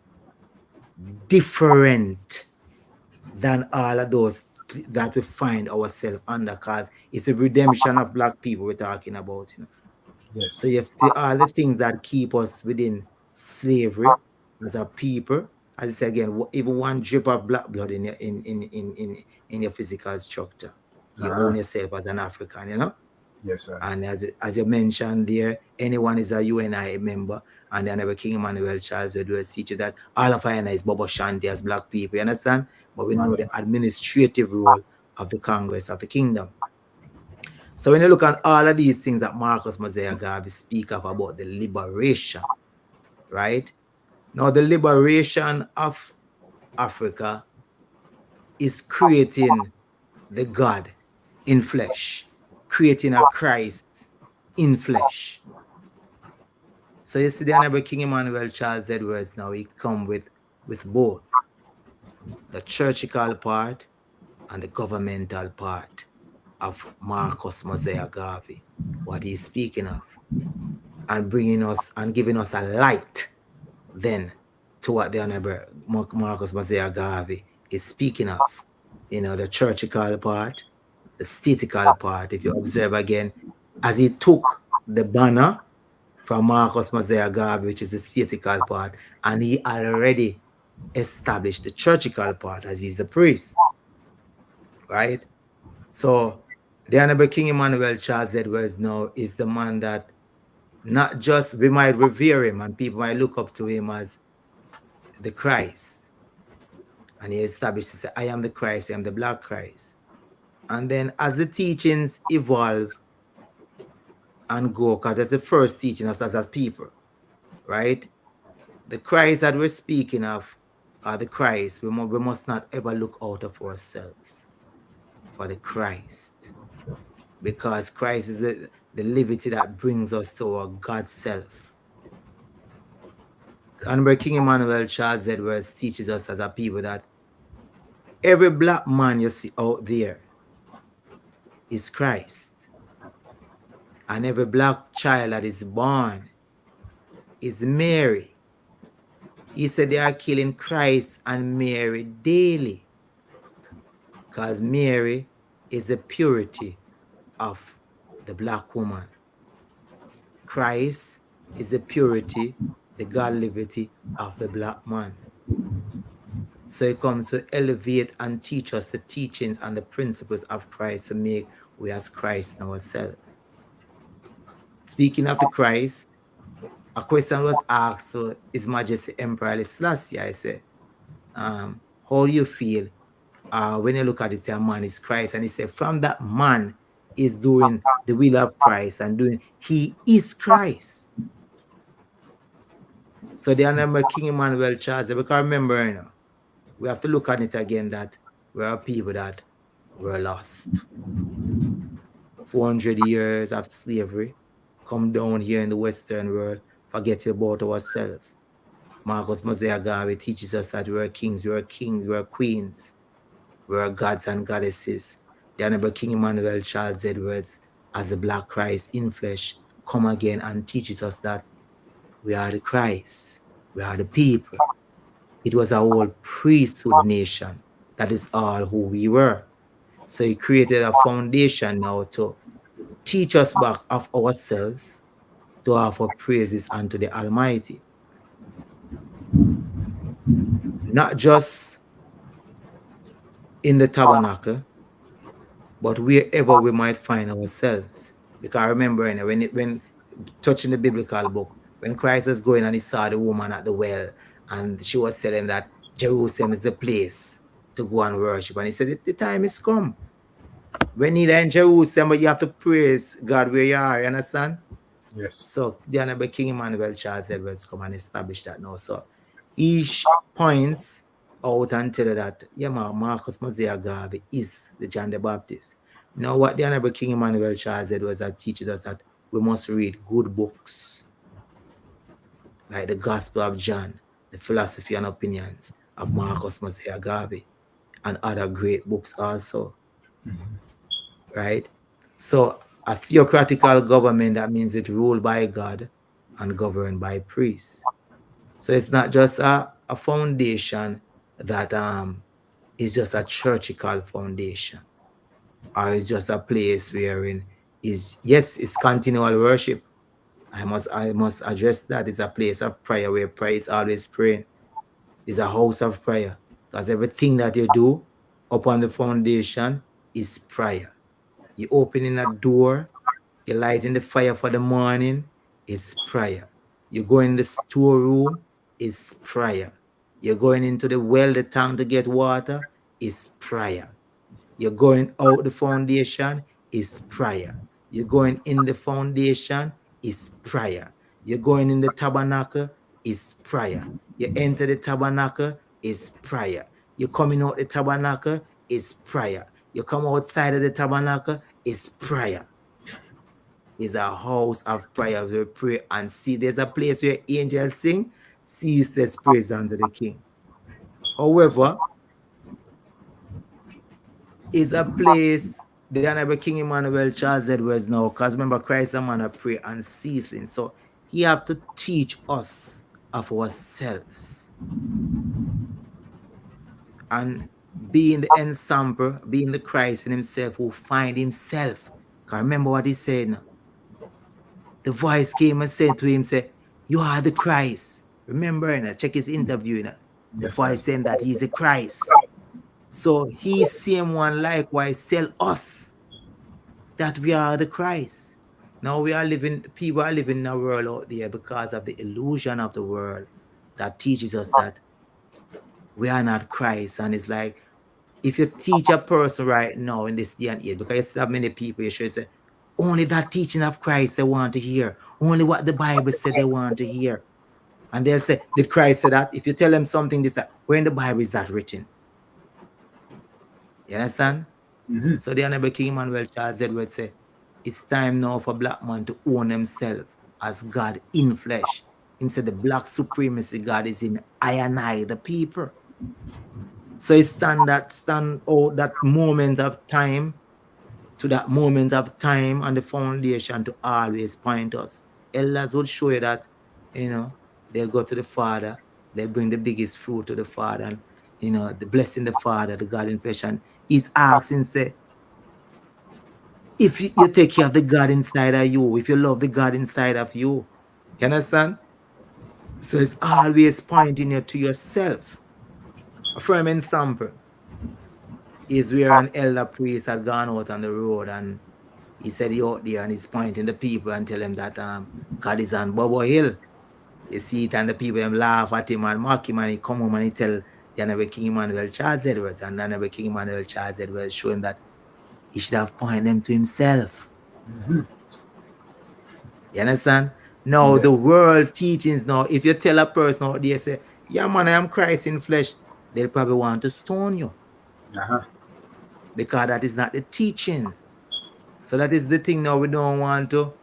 different than all of those that we find ourselves under, because it's a redemption of Black people we're talking about. Yes. So you see all the things that keep us within slavery as a people. As I say again, even one drip of Black blood in your physical structure, you own yourself as an African, Yes, sir. And as you mentioned there, anyone is a UNI member, and the Honorable King Emmanuel Charles Edwards teaches that all of us is Bobo Shanti as Black people, you understand? But we know the administrative role of the Congress of the Kingdom. So when you look at all of these things that Marcus Mosiah Garvey speak of about the liberation, right? Now the liberation of Africa is creating the God in flesh, creating a Christ in flesh. So you see the Honorable King Emmanuel Charles Edwards now, he come with both the churchical part and the governmental part of Marcus Mosiah Garvey, what he's speaking of, and bringing us and giving us a light then to what the Honorable Marcus Mosiah Garvey is speaking of. The churchical part, the statical part. If you observe again, as he took the banner from Marcus Mosiah Garvey, which is the statical part, and he already established the churchical part as he's the priest, right? So the Honorable King Emmanuel Charles Edwards now is the man that not just we might revere him and people might look up to him as the Christ. And he established, he said, I am the Christ, I am the Black Christ. And then as the teachings evolve and go, because that's the first teaching us as a people, right? The Christ that we're speaking of are the Christ. We must not ever look out of ourselves for the Christ, because Christ is the liberty that brings us to our God self. Honorable King Emmanuel Charles Edwards teaches us as a people that every black man you see out there is Christ. And every black child that is born is Mary. He said they are killing Christ and Mary daily, because Mary is the purity of the black woman. Christ is the purity, the God liberty of the black man. So he comes to elevate and teach us the teachings and the principles of Christ to make we as Christ in ourselves. Speaking of the Christ, a question was asked to His Majesty Emperor Haile Selassie. I said, how do you feel when you look at it, a man is Christ? And he said, from that man is doing the will of Christ and he is Christ. So the Honorable King Emmanuel Charles, because remember, we have to look at it again that we are people that were lost. 400 years of slavery, come down here in the Western world, forget about ourselves. Marcus Mosiah Garvey teaches us that we are kings, we are queens, we are gods and goddesses. The Honorable King Emmanuel Charles Edwards, as the Black Christ in flesh, come again and teaches us that we are the Christ, we are the people. It was a whole priesthood nation. That is all who we were. So he created a foundation now to teach us back of ourselves, to offer praises unto the Almighty. Not just in the tabernacle, but wherever we might find ourselves. Because remember, when touching the biblical book, when Christ was going and he saw the woman at the well, and she was telling that Jerusalem is the place to go and worship, and he said, the time is come. When you're in Jerusalem, but you have to praise God where you are, you understand? Yes. So the Honorable King Emmanuel Charles Edwards come and establish that now. So each points out and tell you that, yeah, Marcus Mosiah Garvey is the John the Baptist. Now what the Honorable King Emmanuel Charles Edwards teaches us that we must read good books, like the Gospel of John, the Philosophy and Opinions of Marcus Mosiah Garvey, and other great books also. Right? So a theocratical government, that means it's ruled by God and governed by priests. So it's not just a foundation that is just a churchical foundation, or it's just a place wherein yes, it's continual worship. I must address that. It's a place of prayer where prayer is always praying. It's a house of prayer, because everything that you do upon the foundation is prayer. You opening a door, you lighting the fire for the morning, is prayer. You go in the storeroom, is prayer. You're going into the well, the tank to get water, is prayer. You're going out the foundation, is prayer. You're going in the foundation, is prayer. You're going in the tabernacle, is prayer. You enter the tabernacle, is prayer. You're coming out the tabernacle, is prayer. You come outside of the tabernacle, is prayer. Is a house of prayer where we pray and see. There's a place where angels sing, ceaseless praise unto the King. However, is a place the Honorable King Emmanuel Charles Edwards now, because remember, Christ a man of prayer unceasing. So he have to teach us of ourselves. And being the ensample, being the Christ in himself who find himself. Because remember what he said. The voice came and said to him, say, you are the Christ. Remember, check his interview. The voice saying that he's the Christ. So he same one likewise tell us that we are the Christ. Now people are living in a world out there because of the illusion of the world that teaches us that we are not Christ. And it's like, if you teach a person right now in this day and age, because you still have many people, you should say, only that teaching of Christ they want to hear. Only what the Bible said they want to hear. And they'll say, did Christ say that? If you tell them something, this, that, where in the Bible is that written? You understand? Mm-hmm. So the Honorable King Emmanuel Charles Edwards say, it's time now for black man to own himself as God in flesh. Him said the black supremacy God is in I and I, the people. So it stand out that moment of time to that moment of time and the foundation to always point us. Elders would show you that, they'll go to the Father, they'll bring the biggest fruit to the Father, and, the blessing the Father, the God in flesh, and he's asking, say, if you take care of the God inside of you, if you love the God inside of you, you understand? So it's always pointing you to yourself. A firm example is where an elder priest had gone out on the road and he said he out there and he's pointing the people and tell them that God is on Bobo Hill. You see it and the people them laugh at him and mock him and he come home and he tell the Honorable King Emmanuel Charles Edwards, and the Honorable King Emmanuel Charles Edwards show him that he should have pointed them to himself. Mm-hmm. You understand? Now, Yeah. the world teachings now, if you tell a person out there, say, yeah, man, I am Christ in flesh, they'll probably want to stone you. Uh-huh. Because that is not the teaching. So that is the thing now. We don't want to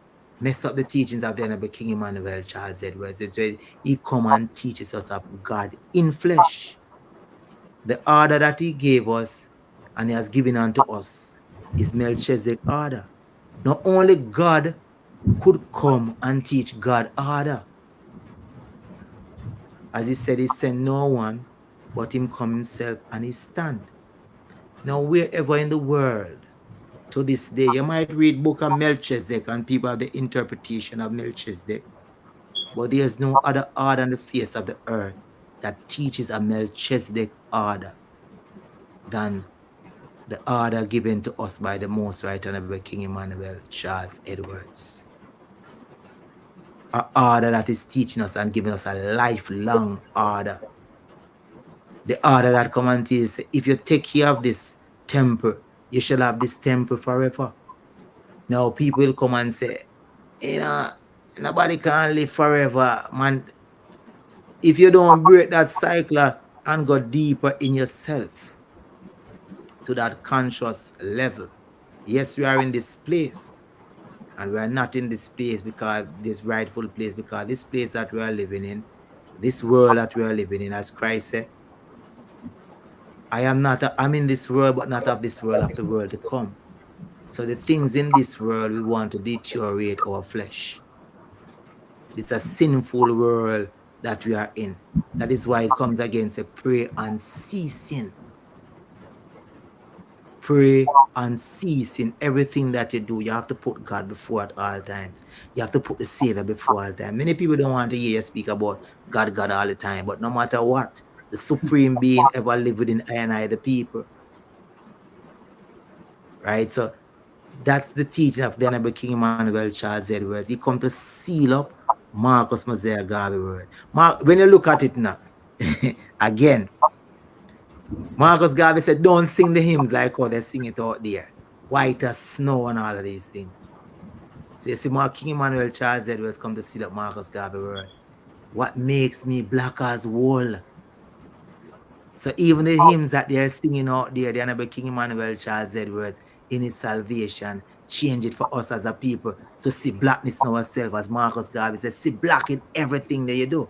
mess up the teachings of the Honorable King Emmanuel Charles Edwards. It's where he come and teaches us of God in flesh. The order that he gave us and he has given unto us is Melchizedek order. Not only God could come and teach God order. As he said, he sent no one, but him come himself and he stand. Now, wherever in the world, to this day, you might read book of Melchizedek and people have the interpretation of Melchizedek, but there's no other order on the face of the earth that teaches a Melchizedek order than the order given to us by the Most Right Honorable King Emmanuel Charles Edwards. An order that is teaching us and giving us a lifelong order. The order that come and says, if you take care of this temple, you shall have this temple forever. Now people will come and say, nobody can live forever, man. If you don't break that cycle and go deeper in yourself to that conscious level, yes, we are in this place. And we are not in this place because this rightful place, because this place that we are living in, this world that we are living in, as Christ said, I'm in this world, but not of this world, of the world to come. So the things in this world, we want to deteriorate our flesh. It's a sinful world that we are in. That is why it comes against a pray unceasing. Pray unceasing. Everything that you do, you have to put God before at all times. You have to put the Savior before all time. Many people don't want to hear you speak about God all the time, but no matter what, the supreme being ever lived within I and I, the people. Right? So that's the teaching of the Honorable King Emmanuel Charles Edwards. He come to seal up Marcus Mosiah Garvey word. When you look at it now, again, Marcus Garvey said, don't sing the hymns like how they sing it out there. White as snow and all of these things. So you see, King Emmanuel Charles Edwards come to seal up Marcus Garvey word. What makes me black as wool? So even the hymns that they're singing out there, the Honorable King Emmanuel Charles Edwards, in his salvation, change it for us as a people to see blackness in ourselves, as Marcus Garvey says, see black in everything that you do.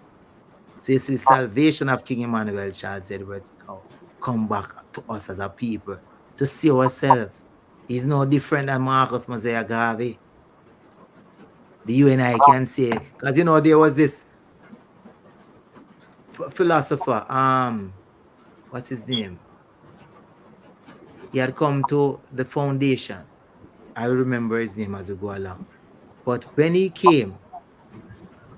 So you see, the salvation of King Emmanuel Charles Edwards now come back to us as a people to see ourselves. He's no different than Marcus Mosiah Garvey. The you and I can say, because there was this philosopher, what's his name? He had come to the foundation. I remember his name as we go along. But when he came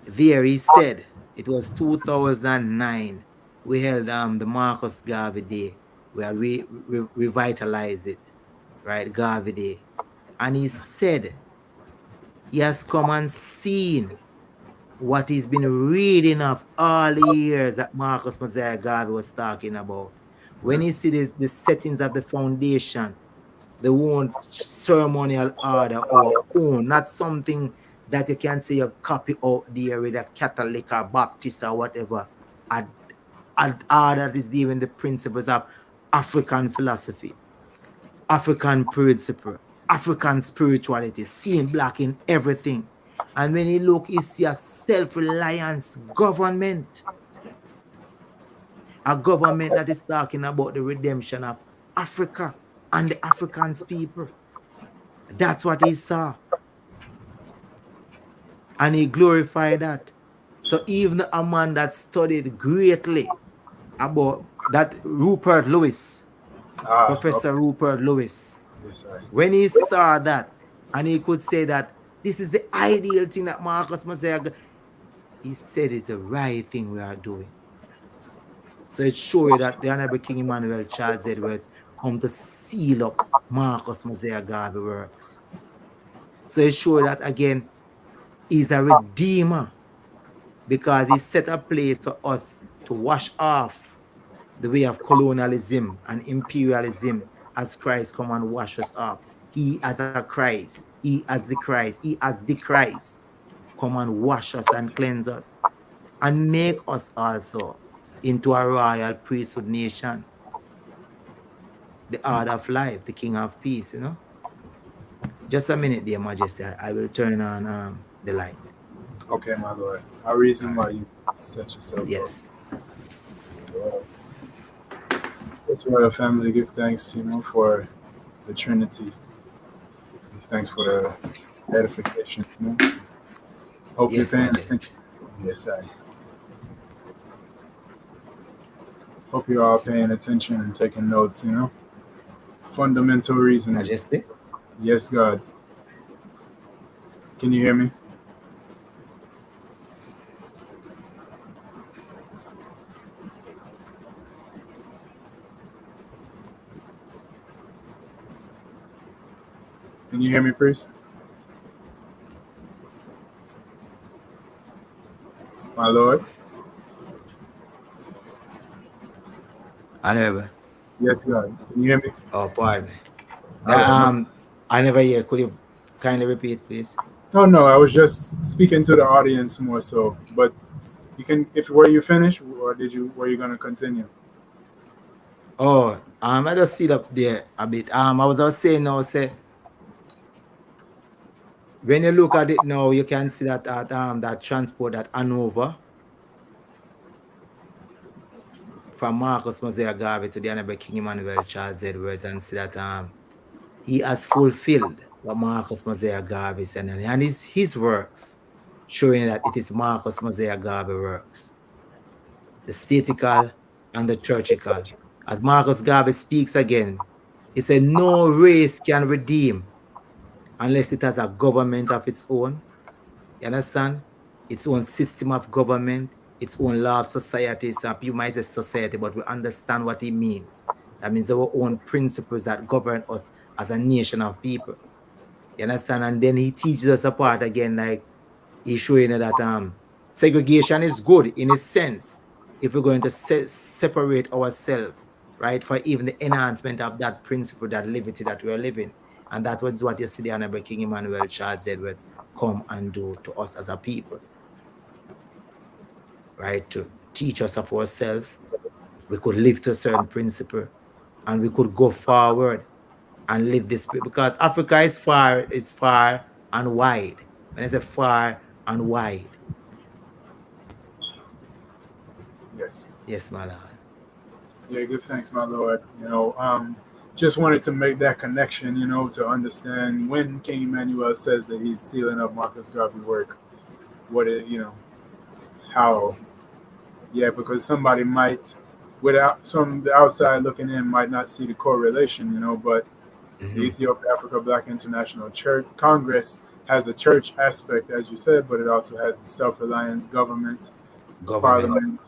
there, he said, it was 2009, we held the Marcus Garvey Day, where we revitalized it, right, Garvey Day. And he said, he has come and seen what he's been reading of all the years that Marcus Mosiah Garvey was talking about. When you see the settings of the foundation, the own ceremonial order or own, not something that you can say you copy out there with a Catholic or Baptist or whatever. An order that is given the principles of African philosophy, African principle, African spirituality, seeing black in everything. And when you look, you see a self-reliance government, a government that is talking about the redemption of Africa and the Africans people. That's what he saw. And he glorified that. So even a man that studied greatly about that, Rupert Lewis, Professor Okay. Rupert Lewis, Yes, when he saw that, and he could say that this is the ideal thing that Marcus Messiah, he said it's the right thing we are doing. So it shows you that the Honorable King Emmanuel Charles Edwards come to seal up Marcus Messiah Garvey works. So it shows that again, he's a redeemer because he set a place for us to wash off the way of colonialism and imperialism as Christ come and wash us off. He as a Christ, he as the Christ, he as the Christ come and wash us and cleanse us and make us also into a royal priesthood nation, the order of life, the King of Peace, you know. Just a minute, dear Majesty. I will turn on the light. Okay, my Lord. A reason All why right. you set yourself up. Yes. This royal family give thanks, for the Trinity. Give thanks for the edification. Hope you're Yes, paying attention. Majesty. Yes, I hope you're all paying attention and taking notes. Fundamental reasoning. Majesty. Yes, God. Can you hear me? Can you hear me, priest? My Lord. Honorable. Yes, God. Can you hear me? Oh, pardon me. All right. No. I never hear. Could you kindly repeat, please? Oh no, I was just speaking to the audience more so. But you can, if were you finished, or were you gonna continue? Oh, I just sit up there a bit. I was saying now, say when you look at it now, you can see that that transport at Hanover from Marcus Mosiah Garvey to the Honorable King Emmanuel Charles Edwards, and see that he has fulfilled what Marcus Mosiah Garvey said, and his works showing that it is Marcus Mosiah Garvey works, the statical and the churchical. As Marcus Garvey speaks again, he said, no race can redeem unless it has a government of its own. You understand? Its own system of government, its own law of society. Some people might say society, but we understand what it means. That means our own principles that govern us as a nation of people. You understand? And then he teaches us apart again, like he's showing that segregation is good in a sense if we're going to separate ourselves, right, for even the enhancement of that principle, that liberty that we're living. And that was what you see the Honorable King Emmanuel Charles Edwards come and do to us as a people, right, to teach us of ourselves. We could live to a certain principle and we could go forward and live this, because Africa is far and wide. When I say far and wide. Yes. Yes, my Lord. Yeah, give thanks, my Lord. Just wanted to make that connection, to understand when King Emmanuel says that he's sealing up Marcus Garvey work, what it, how, yeah, because somebody might, without from the outside looking in, might not see the correlation, but the Ethiopia Africa Black International Church Congress has a church aspect, as you said, but it also has the self-reliant government. Parliament,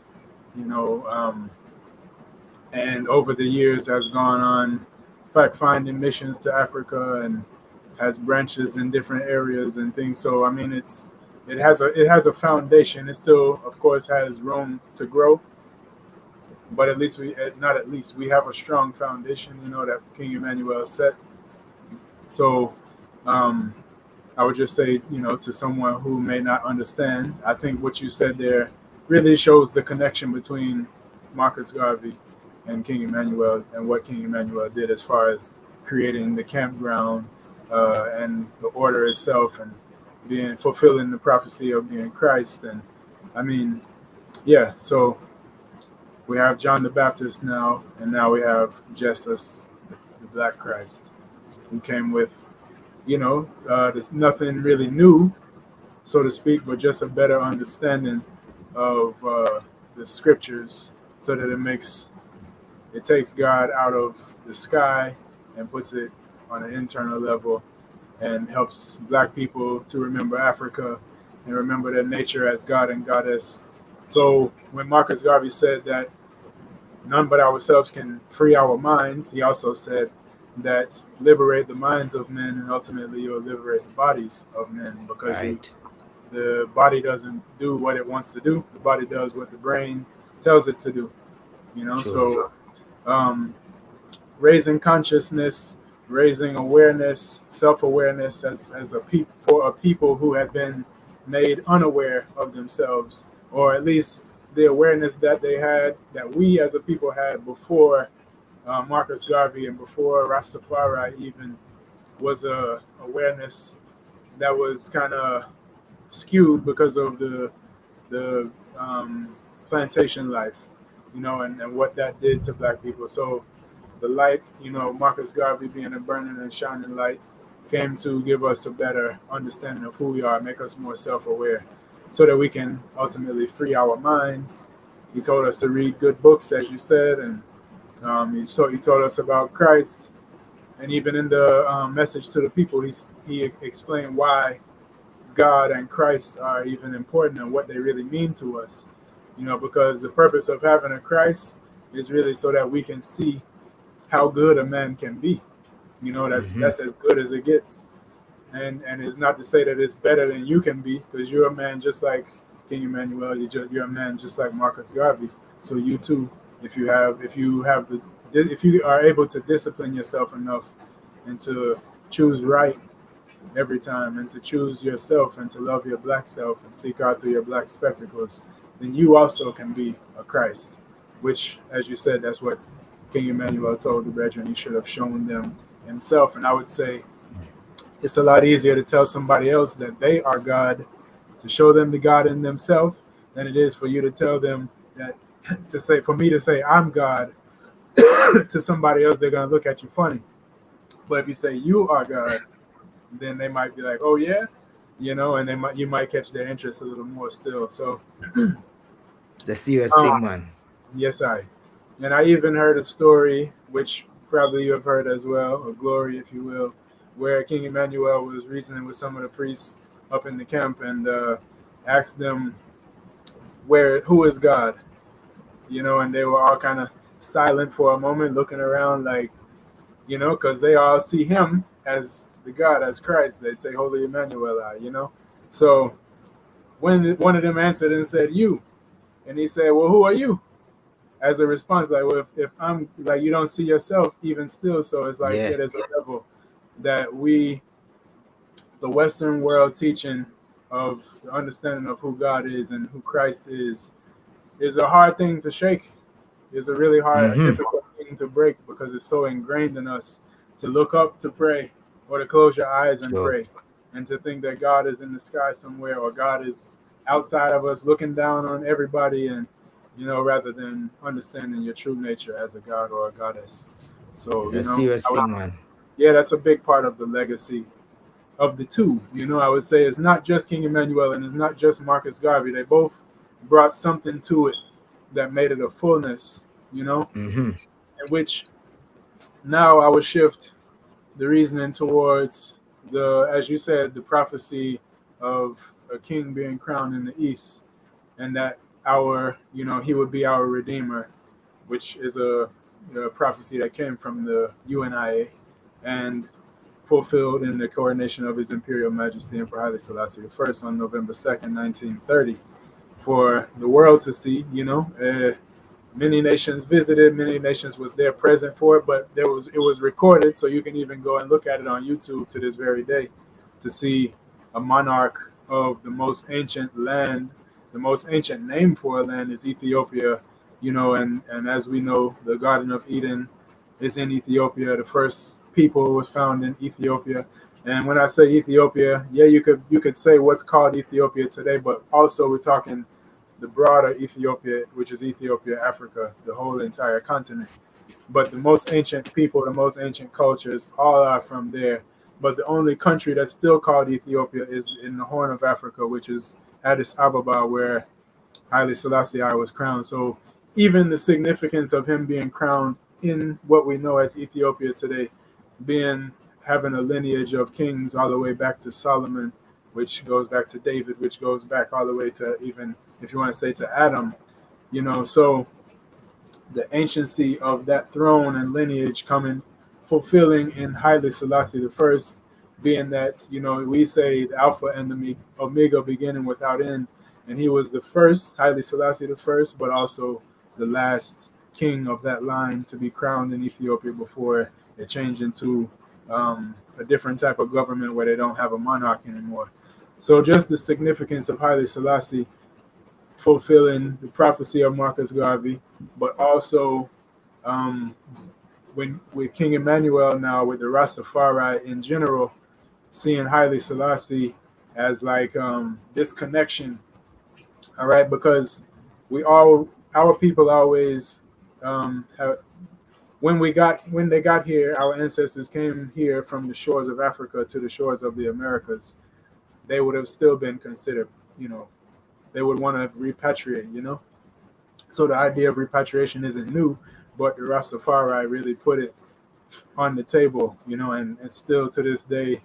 and over the years has gone on fact-finding missions to Africa and has branches in different areas and things. So I mean, it has a foundation. It still, of course, has room to grow, but at least not at least, we have a strong foundation, that King Emmanuel set. So, um, I would just say, to someone who may not understand, I think what you said there really shows the connection between Marcus Garvey and King Emmanuel and what King Emmanuel did as far as creating the campground and the order itself and being fulfilling the prophecy of being Christ. And I mean, yeah, so we have John the Baptist now, and now we have Jesus, the Black Christ, who came with, there's nothing really new, so to speak, but just a better understanding of the scriptures, so that it takes God out of the sky and puts it on an internal level, and helps Black people to remember Africa and remember their nature as God and Goddess. So when Marcus Garvey said that none but ourselves can free our minds, he also said that liberate the minds of men, and ultimately you'll liberate the bodies of men, because Right. the body doesn't do what it wants to do. The body does what the brain tells it to do. True. So raising consciousness, raising awareness, self-awareness as for a people who have been made unaware of themselves, or at least the awareness that they had, that we as a people had before Marcus Garvey and before Rastafari even, was a awareness that was kind of skewed because of the plantation life, and what that did to Black people. So the light, Marcus Garvey being a burning and shining light, came to give us a better understanding of who we are, make us more self-aware, so that we can ultimately free our minds. He told us to read good books, as you said, and he told us about Christ, and even in the message to the people, he explained why God and Christ are even important and what they really mean to us. Because the purpose of having a Christ is really so that we can see how good a man can be. That's as good as it gets. And it's not to say that it's better than you can be, because you're a man just like King Emmanuel. You're a man just like Marcus Garvey. So you too, if you are able to discipline yourself enough and to choose right every time, and to choose yourself and to love your Black self and seek out through your Black spectacles, then you also can be a Christ, which, as you said, that's what King Emmanuel told the brethren. He should have shown them himself. And I would say it's a lot easier to tell somebody else that they are God, to show them the God in themselves, than it is for you to tell them that, for me to say I'm God to somebody else, they're going to look at you funny. But if you say you are God, then they might be like, oh yeah, and you might catch their interest a little more still. So It's a serious thing, man. yes, and I even heard a story, which probably you have heard as well, a glory, if you will, where King Emmanuel was reasoning with some of the priests up in the camp, and asked them who is God, and they were all kind of silent for a moment, looking around like, because they all see him as the God, as Christ. They say, Holy Emmanuel, So when one of them answered and said, you, and he said, well, who are you? As a response, like, well, if I'm, like, you don't see yourself even still. So it's like, yeah, there's a level that the Western world teaching of the understanding of who God is and who Christ is a hard thing to shake. It's a really hard, difficult thing to break, because it's so ingrained in us to look up to pray, or to close your eyes and pray, and to think that God is in the sky somewhere, or God is outside of us looking down on everybody, and rather than understanding your true nature as a God or a goddess. So it's a serious thing, man. Yeah, that's a big part of the legacy of the two. I would say it's not just King Emmanuel and it's not just Marcus Garvey. They both brought something to it that made it a fullness, in which now I would shift the reasoning towards as you said, the prophecy of a king being crowned in the east, and that he would be our redeemer, which is a prophecy that came from the UNIA and fulfilled in the coronation of His Imperial Majesty Emperor Haile Selassie I on November 2nd, 1930, for the world to see, Many nations visited, many nations was there present for it, but it was recorded, so you can even go and look at it on YouTube to this very day to see a monarch of the most ancient land. The most ancient name for a land is Ethiopia, and as we know, the Garden of Eden is in Ethiopia. The first people was found in Ethiopia. And when I say Ethiopia, yeah, you could say what's called Ethiopia today, but also we're talking the broader Ethiopia, which is Ethiopia, Africa, the whole entire continent. But the most ancient people, the most ancient cultures, all are from there. But the only country that's still called Ethiopia is in the Horn of Africa, which is Addis Ababa, where Haile Selassie I was crowned. So even the significance of him being crowned in what we know as Ethiopia today, being having a lineage of kings all the way back to Solomon, which goes back to David, which goes back all the way to, even if you want to say, to Adam, so the anciency of that throne and lineage coming, fulfilling in Haile Selassie the first, being that, we say the Alpha and the Omega, beginning without end, and he was the first, Haile Selassie the first, but also the last king of that line to be crowned in Ethiopia before it changed into a different type of government where they don't have a monarch anymore. So just the significance of Haile Selassie fulfilling the prophecy of Marcus Garvey, but also um, when with King Emmanuel now, with the Rastafari in general, seeing Haile Selassie as like this connection, all right, because our people always have, when they got here, our ancestors came here from the shores of Africa to the shores of the Americas. They would have still been considered, they would want to repatriate. So the idea of repatriation isn't new, but the Rastafari really put it on the table, and still to this day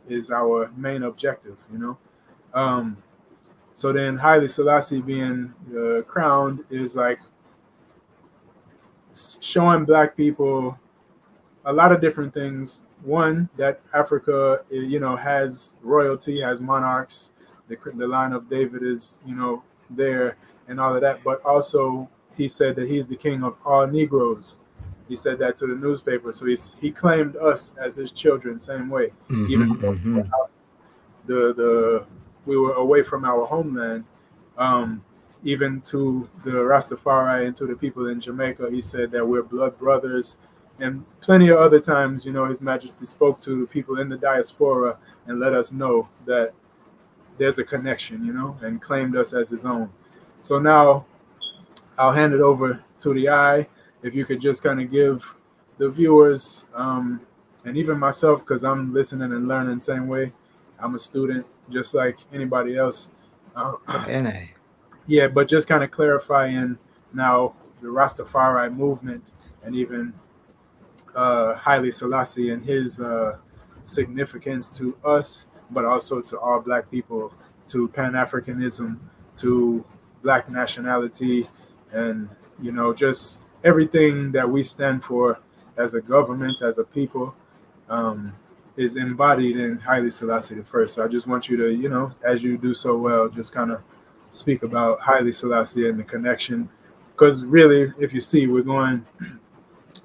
is our main objective. Um, so then Haile Selassie being crowned is like showing black people a lot of different things. One, that Africa, has royalty, has monarchs. The line of David is, there and all of that. But also, he said that he's the king of all Negroes. He said that to the newspaper. So he claimed us as his children, same way. Even Mm-hmm, though mm-hmm. the we were away from our homeland. Um, Even to the Rastafari and to the people in Jamaica, he said that we're blood brothers. And plenty of other times, His Majesty spoke to people in the diaspora and let us know that there's a connection, and claimed us as his own. So now I'll hand it over to the eye. If you could just kind of give the viewers, and even myself, because I'm listening and learning the same way. I'm a student just like anybody else. Uh, And I. yeah, but just kind of clarifying now the Rastafari movement and even Haile Selassie and his significance to us, but also to all black people, to Pan Africanism, to black nationality, and just everything that we stand for as a government, as a people, um, is embodied in Haile Selassie the first. So I just want you to, as you do so well, just kind of speak about Haile Selassie and the connection, because really, if you see, we're going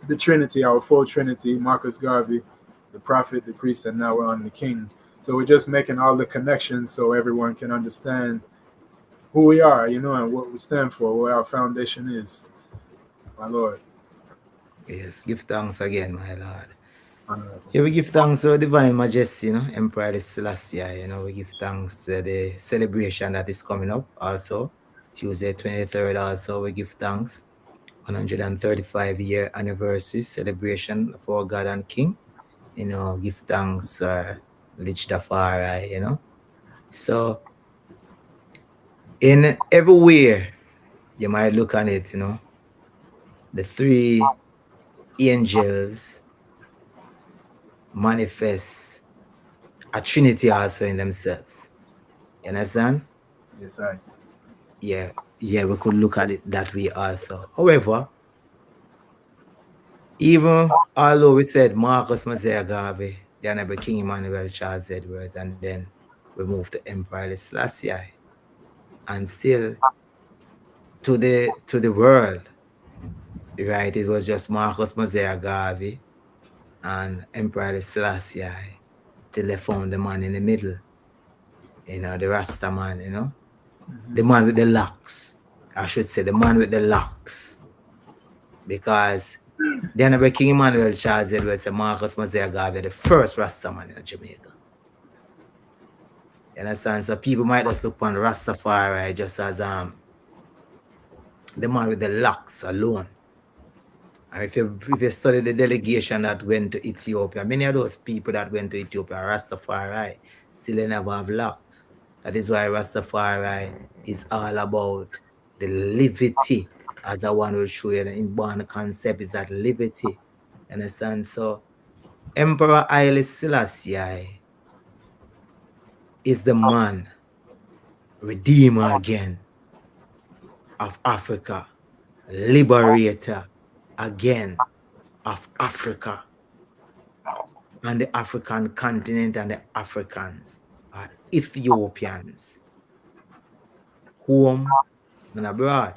the Trinity, our full Trinity, Marcus Garvey, the prophet, the priest, and now we're on the king. So we're just making all the connections so everyone can understand who we are, and what we stand for, where our foundation is. My Lord. Yes, give thanks again, my Lord. Honorable. Yeah, we give thanks to our Divine Majesty, Emperor Haile Selassie. We give thanks to the celebration that is coming up also. Tuesday 23rd also, we give thanks. 135-year anniversary celebration for our God and King. Give thanks Lich Tafari. So in everywhere you might look on it, the three angels manifest a trinity also in themselves. You understand? Yes, I. Yeah, we could look at it that way also. However, even although we said Marcus Messiah Garvey, the Honorable King Emmanuel Charles Edwards, and then we moved to Emperor Selassie, and still to the world, right? It was just Marcus Mosiah Garvey and Emperor Selassie till they found the man in the middle, the Rasta man, the man with the locks. I should say the man with the locks, because the Honorable King Emmanuel Charles Edwards and Marcus Mosiah Garvey, the first Rasta man in Jamaica. You understand? So people might just look upon Rastafari just as the man with the locks alone. And if you study the delegation that went to Ethiopia, many of those people that went to Ethiopia, Rastafari, still never have locks. That is why Rastafari is all about the liberty, as I want to show you. The inborn concept is that liberty. Understand? So Emperor Haile Selassie is the man, redeemer again of Africa, liberator again of Africa. And the African continent and the Africans are Ethiopians, home and abroad.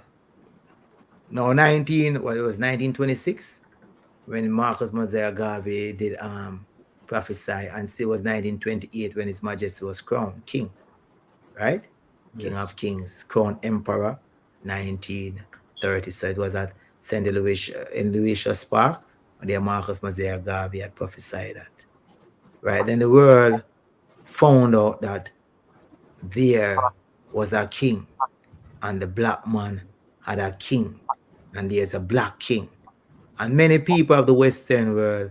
Now, it was 1926 when Marcus Mosiah Garvey did prophesy, and it was 1928 when His Majesty was crowned king, right? King Yes. of Kings, crowned emperor, 1930. So it was at St. Louisia's Park, where Marcus Mosiah Garvey had prophesied that. Right? Then the world found out that there was a king, and the black man had a king, and there's a black king. And many people of the Western world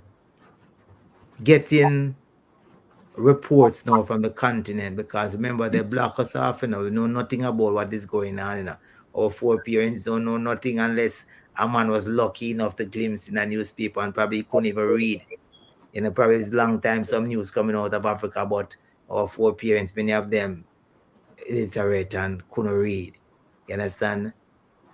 getting reports now from the continent, because remember, they block us off, we know nothing about what is going on. Our foreparents don't know nothing unless a man was lucky enough to glimpse in a newspaper and probably couldn't even read. Probably it's a long time some news coming out of Africa, but our foreparents, many of them illiterate and couldn't read. You understand?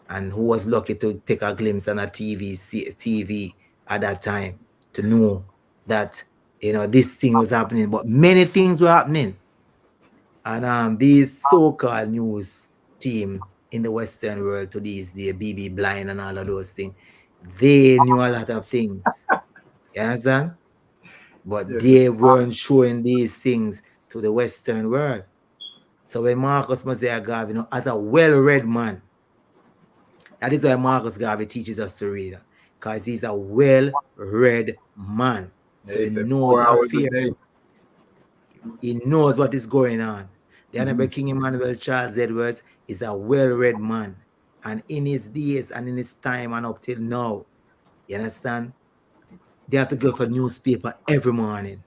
And who was lucky to take a glimpse on a TV at that time to know that, this thing was happening, but many things were happening. And these so-called news team in the Western world to these, the BB Blind and all of those things, they knew a lot of things. You understand? But Yes. they weren't showing these things to the Western world. So when Marcus Mosiah Garvey, as a well-read man, that is why Marcus Garvey teaches us to read, because he's a well-read man. So They he said knows 4 our hours fear. a day. He knows what is going on. The Honorable King Emmanuel Charles Edwards is a well-read man. And in his days and in his time and up till now, you understand? They have to go for newspaper every morning.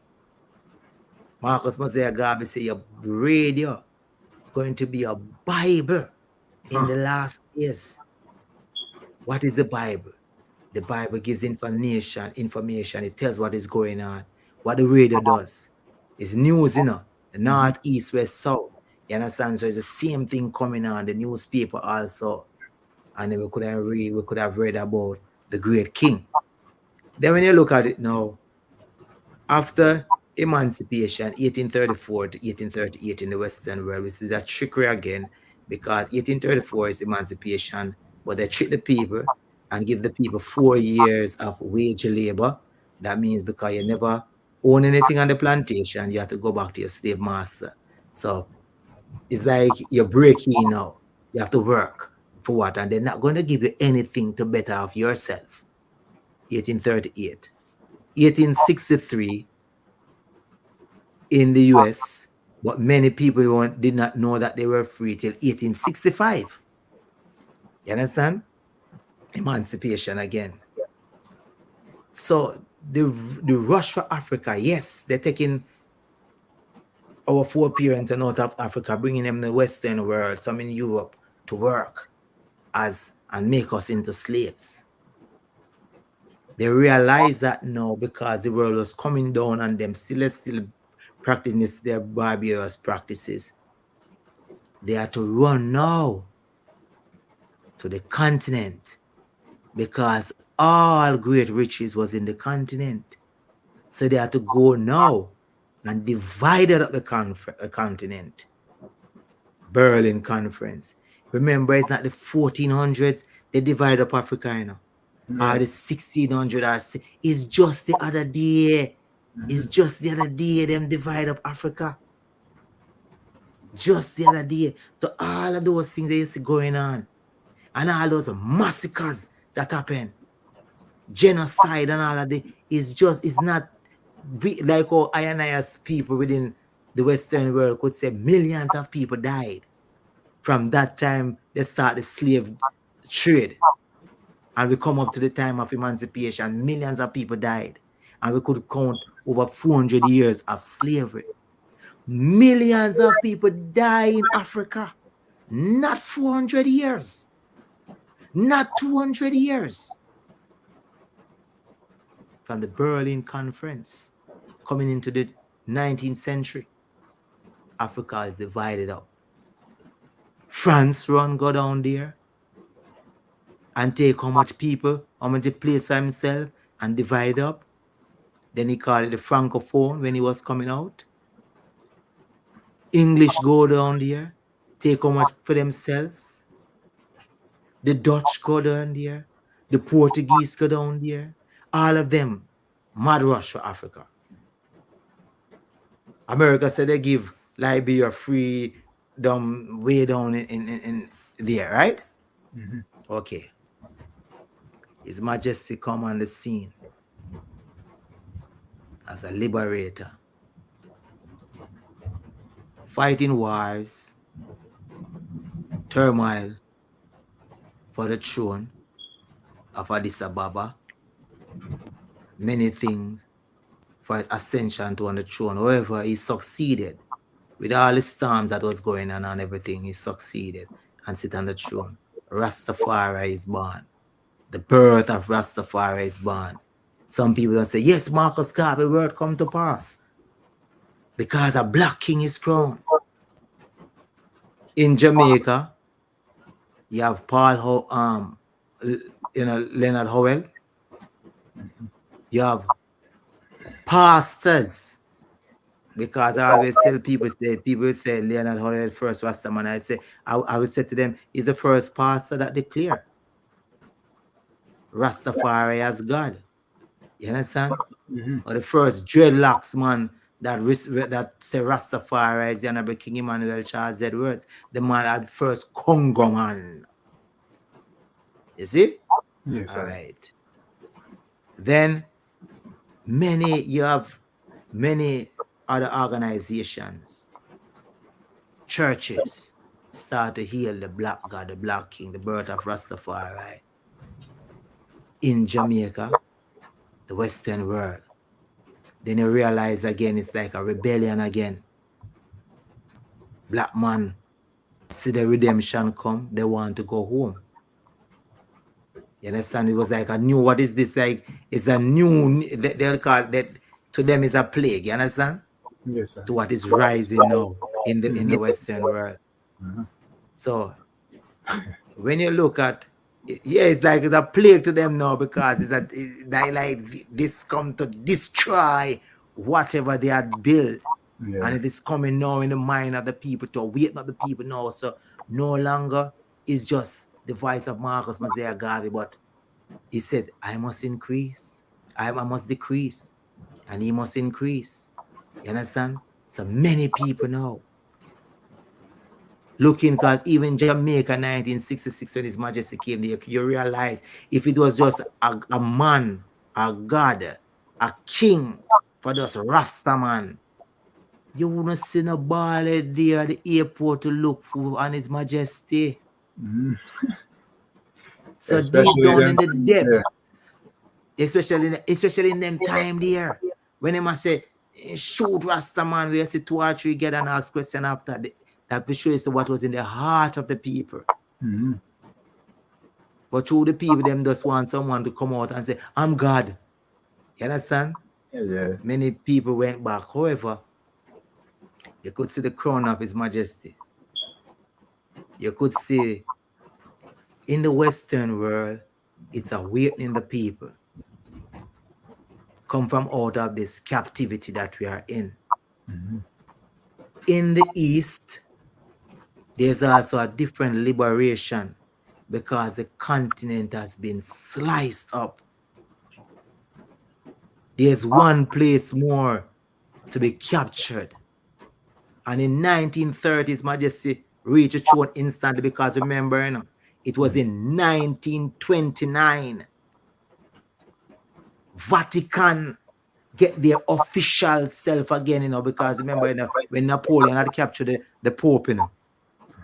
Marcus Mosiah Garvey say your radio going to be a Bible in the last years. What is the Bible? The Bible gives information. It tells what is going on, what the radio does. It's news, the north, east, west, south. You understand? So it's the same thing coming on the newspaper also. And then we could have read about the great king. Then when you look at it now, after emancipation, 1834 to 1838 in the Western world, which is a trickery again, because 1834 is emancipation, but they trick the people and give the people 4 years of wage labor. That means because you never own anything on the plantation, you have to go back to your slave master. So it's like you're breaking now. You have to work for what? And they're not going to give you anything to better off yourself. 1838. 1863 in the US, but many people did not know that they were free till 1865. You understand? Emancipation again. So the rush for Africa, yes, they're taking our foreparents and out of Africa, bringing them in the Western world, some in Europe, to work and make us into slaves. They realize that now because the world was coming down on them, still practicing their barbarous practices. They had to run now to the continent, because all great riches was in the continent. So they had to go now and divided up the continent. Berlin Conference, Remember, it's not the 1400s. They divide up Africa, you know. Or the 1600 it's just the other day. It's just the other day them divide up Africa. Just the other day. So all of those things that you see going on, and all those massacres that happen, genocide and all of the, it's not like how I and I as people within the Western world could say millions of people died. From that time, they start the slave trade. And we come up to the time of emancipation, millions of people died. And we could count over 400 years of slavery. Millions of people die in Africa. Not 400 years. Not 200 years. From the Berlin Conference, coming into the 19th century, Africa is divided up. France go down there and take how much people, how much place for himself and divide up. Then he called it the Francophone when he was coming out. English go down there, take how much for themselves. The Dutch go down there. The Portuguese go down there. All of them, mad rush for Africa. America said they give Liberia free way down in there, right? Okay. His Majesty come on the scene as a liberator, fighting wars, turmoil for the throne of Addis Ababa, many things for his ascension to on the throne. However, he succeeded with all the storms that was going on and everything. He succeeded and sit on the throne. Rastafari is born. The birth of Rastafari is born. Some people don't say, yes, Marcus Garvey, word come to pass. Because a black king is crowned. In Jamaica, you have Leonard Howell. You have pastors. Because I always tell people would say Leonard Howell first Rastaman. I would say to them, he's the first pastor that declare Rastafari as God. You understand? Or the first dreadlocks man that say Rastafari is the Honorable King Emmanuel Charles Edwards. The man had first Congo man. You see? Yes, all right. Then you have many other organizations, churches start to heal the black God, the black king, the birth of Rastafari. In Jamaica, the Western world. Then you realize again, it's like a rebellion again. Black man see the redemption come, they want to go home. You understand? It was like a new, what is this? Like, it's a new, they'll call that, to them is a plague. You understand? Yes, sir. To what is rising now in the Western world. So when you look at, it's like it's a plague to them now, because this come to destroy whatever they had built. And it is coming now in the mind of the people to awaken up the people now. So no longer is just the voice of Marcus Mosiah Garvey, but he said, I must increase, I must decrease, and he must increase. You understand? So many people now looking, because even Jamaica 1966, when His Majesty came there, you realize if it was just a man, a god, a king for just Rasta man, you wouldn't see no ball there at the airport to look for on His Majesty. So especially deep down in the depth, especially in them time there, when they must say, shoot Rasta man, we see 2 or 3 get and ask question after that we show you what was in the heart of the people. But through the people, them just want someone to come out and say, I'm God. You understand? Yeah. Many people went back. However, you could see the crown of His Majesty. You could see in the Western world, it's awakening the people. Come from out of this captivity that we are in. In the East, There's also a different liberation because the continent has been sliced up. There's one place more to be captured. And in 1930s, Majesty reached a throne instantly because remember, it was in 1929 Vatican get their official self again, because remember, when Napoleon had captured the Pope,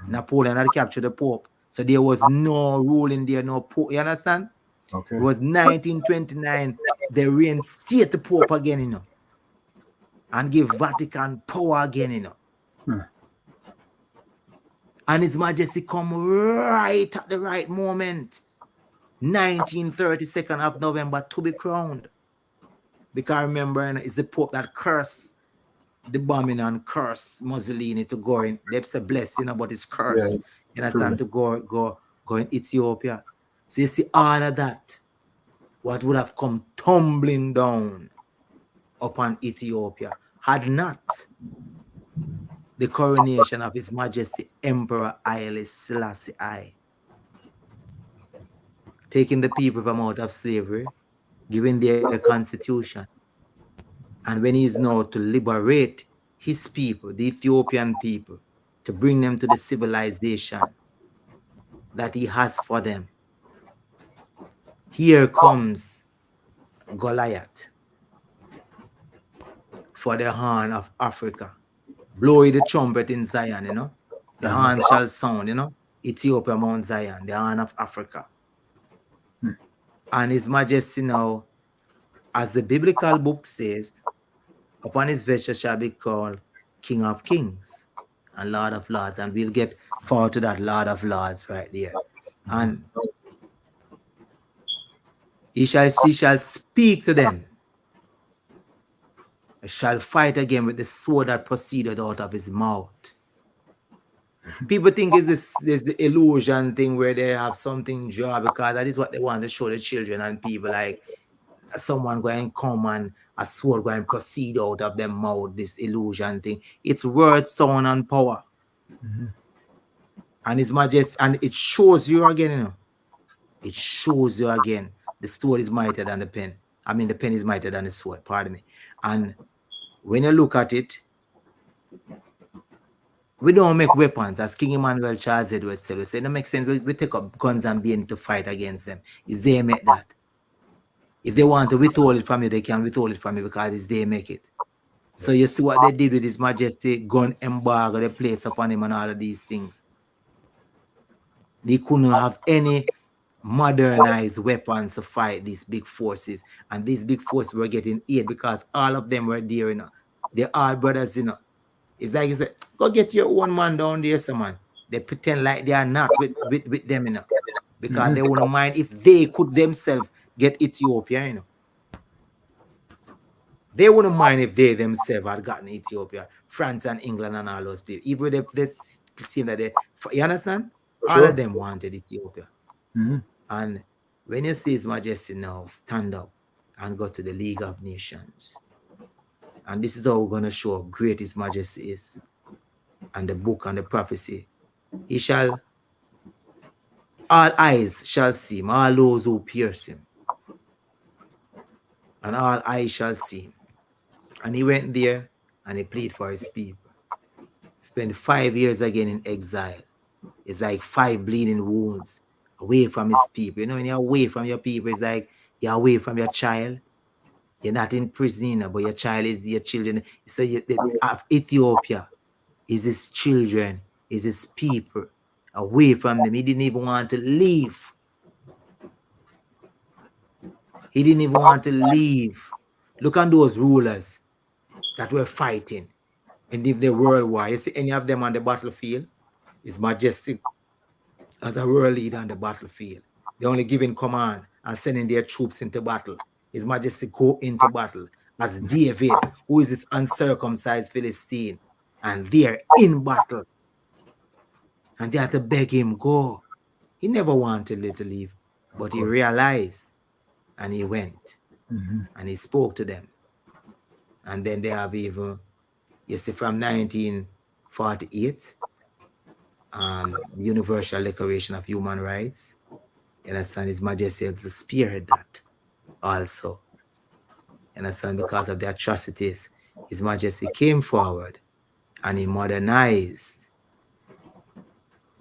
Napoleon had captured the Pope. So there was no ruling there, no Pope. You understand? Okay. It was 1929, they reinstate the Pope again, and give Vatican power again, And His Majesty come right at the right moment, 1932nd of November, to be crowned. Because remember, it's the Pope that cursed the bombing and curse Mussolini to go in. That's a blessing, but it's curse. You understand? To go in Ethiopia. So you see all of that, what would have come tumbling down upon Ethiopia had not the coronation of His Majesty Emperor Haile Selassie I, taking the people from out of slavery, giving their constitution. And when he is now to liberate his people, the Ethiopian people, to bring them to the civilization that he has for them, here comes Goliath for the horn of Africa. Blow the trumpet in Zion, the horn shall sound, Ethiopia, Mount Zion, the horn of Africa. And His Majesty now, as the biblical book says, upon his vesture shall be called King of Kings and Lord of Lords. And we'll get forward to that Lord of Lords right there. And he shall speak to them. He shall fight again with the sword that proceeded out of his mouth. People think it's this illusion thing where they have something draw, because that is what they want to show the children and people, like someone going to come and a sword going to proceed out of their mouth, this illusion thing. It's word, sound, and power. And His Majesty, and it shows you again, It shows you again. The sword is mightier than the pen. I mean, the pen is mightier than the sword, pardon me. And when you look at it, we don't make weapons, as King Emmanuel Charles Edwards said. We say, it don't make sense. We take up guns and begin to fight against them. It's they make that. If they want to withhold it from you, they can withhold it from you, because it's they make it. So you see what they did with His Majesty, gun embargo, they place upon him and all of these things. They couldn't have any modernized weapons to fight these big forces. And these big forces were getting aid because all of them were there, They're all brothers, It's like you said, go get your own man down there, someone. They pretend like they are not with them, because they wouldn't mind if they could themselves get Ethiopia, They wouldn't mind if they themselves had gotten Ethiopia, France and England and all those people. Even if they seem that you understand? All of them wanted Ethiopia. And when you see His Majesty now stand up and go to the League of Nations, and this is how we're going to show how great His Majesty is, and the book and the prophecy, all eyes shall see him, all those who pierce him, and all eyes shall see him. And he went there and he pleaded for his people. Spent 5 years again in exile. It's like 5 bleeding wounds away from his people. When you're away from your people, it's like you're away from your child. You're not in prison, but your child is your children. So Ethiopia is his children, is his people, away from them. He didn't even want to leave. He didn't even want to leave. Look at those rulers that were fighting in the world war. You see any of them on the battlefield? His Majesty as a world leader on the battlefield. They're only giving command and sending their troops into battle. His Majesty go into battle as David, who is this uncircumcised Philistine, and they're in battle. And they have to beg him, go. He never wanted to leave, but he realized, and he went, and he spoke to them. And then they have even, you see, from 1948 the Universal Declaration of Human Rights. You understand? His Majesty able to spearhead that also. You understand? Because of the atrocities, His Majesty came forward and he modernized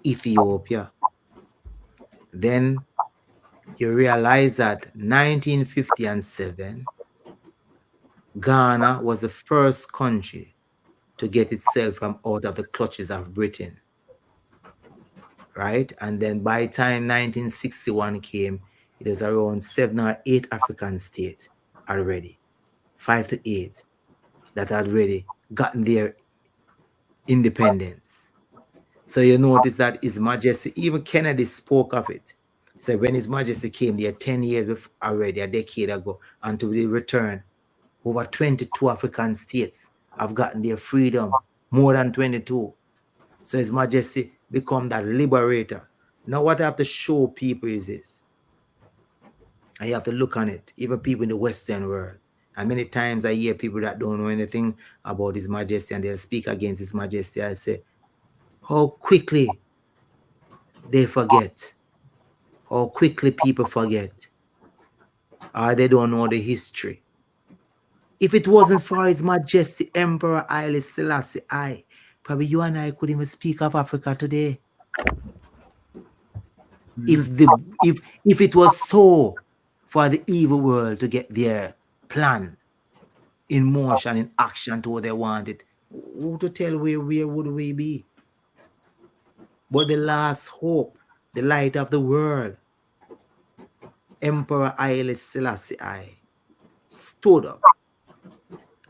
Ethiopia. Then you realize that 1950 and 7, Ghana was the first country to get itself from out of the clutches of Britain, right? And then by the time 1961 came, it was around 7 or 8 African states already, 5 to 8, that had already gotten their independence. So you notice that His Majesty, even Kennedy spoke of it. So when His Majesty came there 10 years before, already, a decade ago, until the return, over 22 African states have gotten their freedom, more than 22. So His Majesty become that liberator. Now what I have to show people is this. And you have to look on it, even people in the Western world. And many times I hear people that don't know anything about His Majesty and they'll speak against His Majesty. I say, how quickly they forget, how quickly people forget, or they don't know the history. If it wasn't for His Majesty Emperor Haile Selassie I, probably you and I couldn't even speak of Africa today. If it was so for the evil world to get their plan in motion, in action to what they wanted, who to tell where would we be? But the last hope, the light of the world, Emperor Haile Selassie I, stood up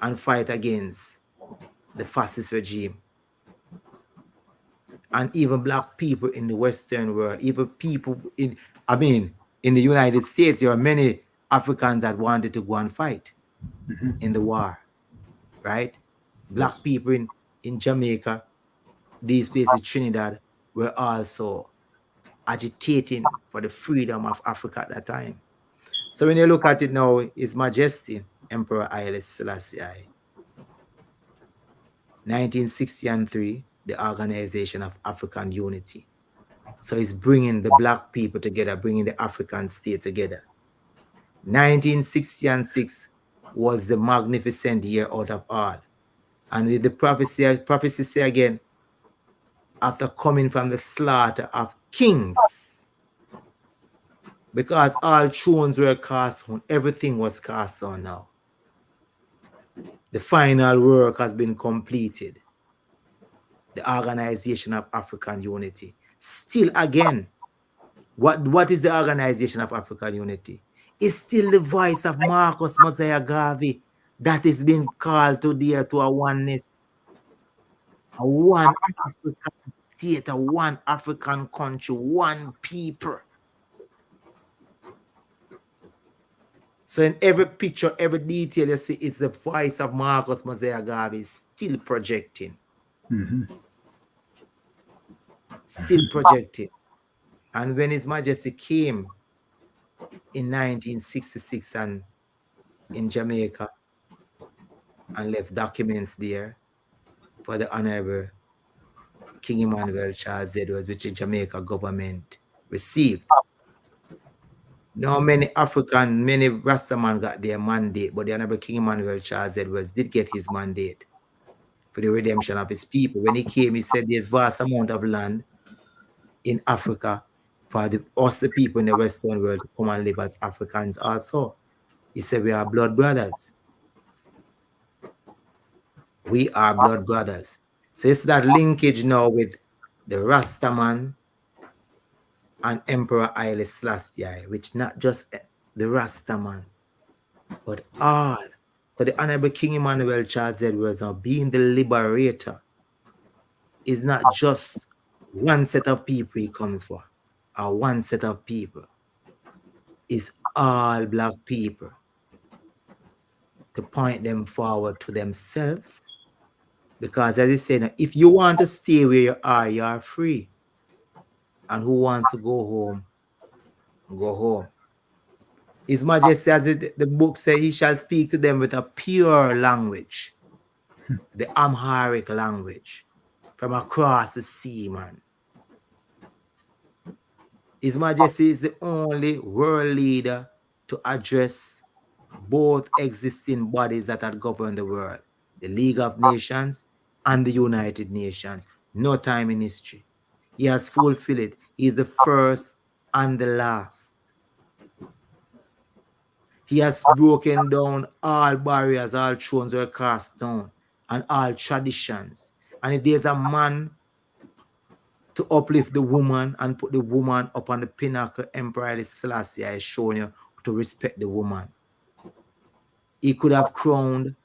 and fight against the fascist regime. And even black people in the Western world, even people in the United States, there are many Africans that wanted to go and fight in the war, right? Black Yes. people in Jamaica, these places, Trinidad, were also agitating for the freedom of Africa at that time. So when you look at it now, His Majesty Emperor Haile Selassie I, 1963, the Organization of African Unity. So he's bringing the black people together, bringing the African state together. 1966 was the magnificent year out of all. And with the prophecy say again, after coming from the slaughter of kings, because all thrones were cast on, everything was cast on now. The final work has been completed. The Organization of African Unity. Still again, what is the Organization of African Unity? It's still the voice of Marcus Mosiah Garvey that is being called today to a oneness, a one African state, a one African country, one people. So in every picture, every detail you see, it's the voice of Marcus Mosiah Garvey still projecting. Still projecting. And when His Majesty came in 1966 and in Jamaica and left documents there for the Honorable King Emmanuel Charles Edwards, which the Jamaica government received. Now many Rastaman got their mandate, but the Honorable King Emmanuel Charles Edwards did get his mandate for the redemption of his people. When he came, he said there's vast amount of land in Africa for us, the people in the Western world, to come and live as Africans also. He said we are blood brothers. We are blood brothers. So it's that linkage now with the Rastaman and Emperor Haile Selassie, which not just the Rastaman, but all. So the Honorable King Emmanuel Charles Edwards now being the liberator is not just one set of people he comes for, or one set of people. It's all black people to point them forward to themselves. Because as he said, if you want to stay where you are free. And who wants to go home, go home. His Majesty, as the book says, he shall speak to them with a pure language, the Amharic language, from across the sea, man. His Majesty is the only world leader to address both existing bodies that had governed the world, the League of Nations and the United Nations. No time in history. He has fulfilled it. He is the first and the last. He has broken down all barriers, all thrones were cast down, and all traditions. And if there's a man to uplift the woman and put the woman up on the pinnacle, Emperor Haile Selassie is showing you to respect the woman. He could have crowned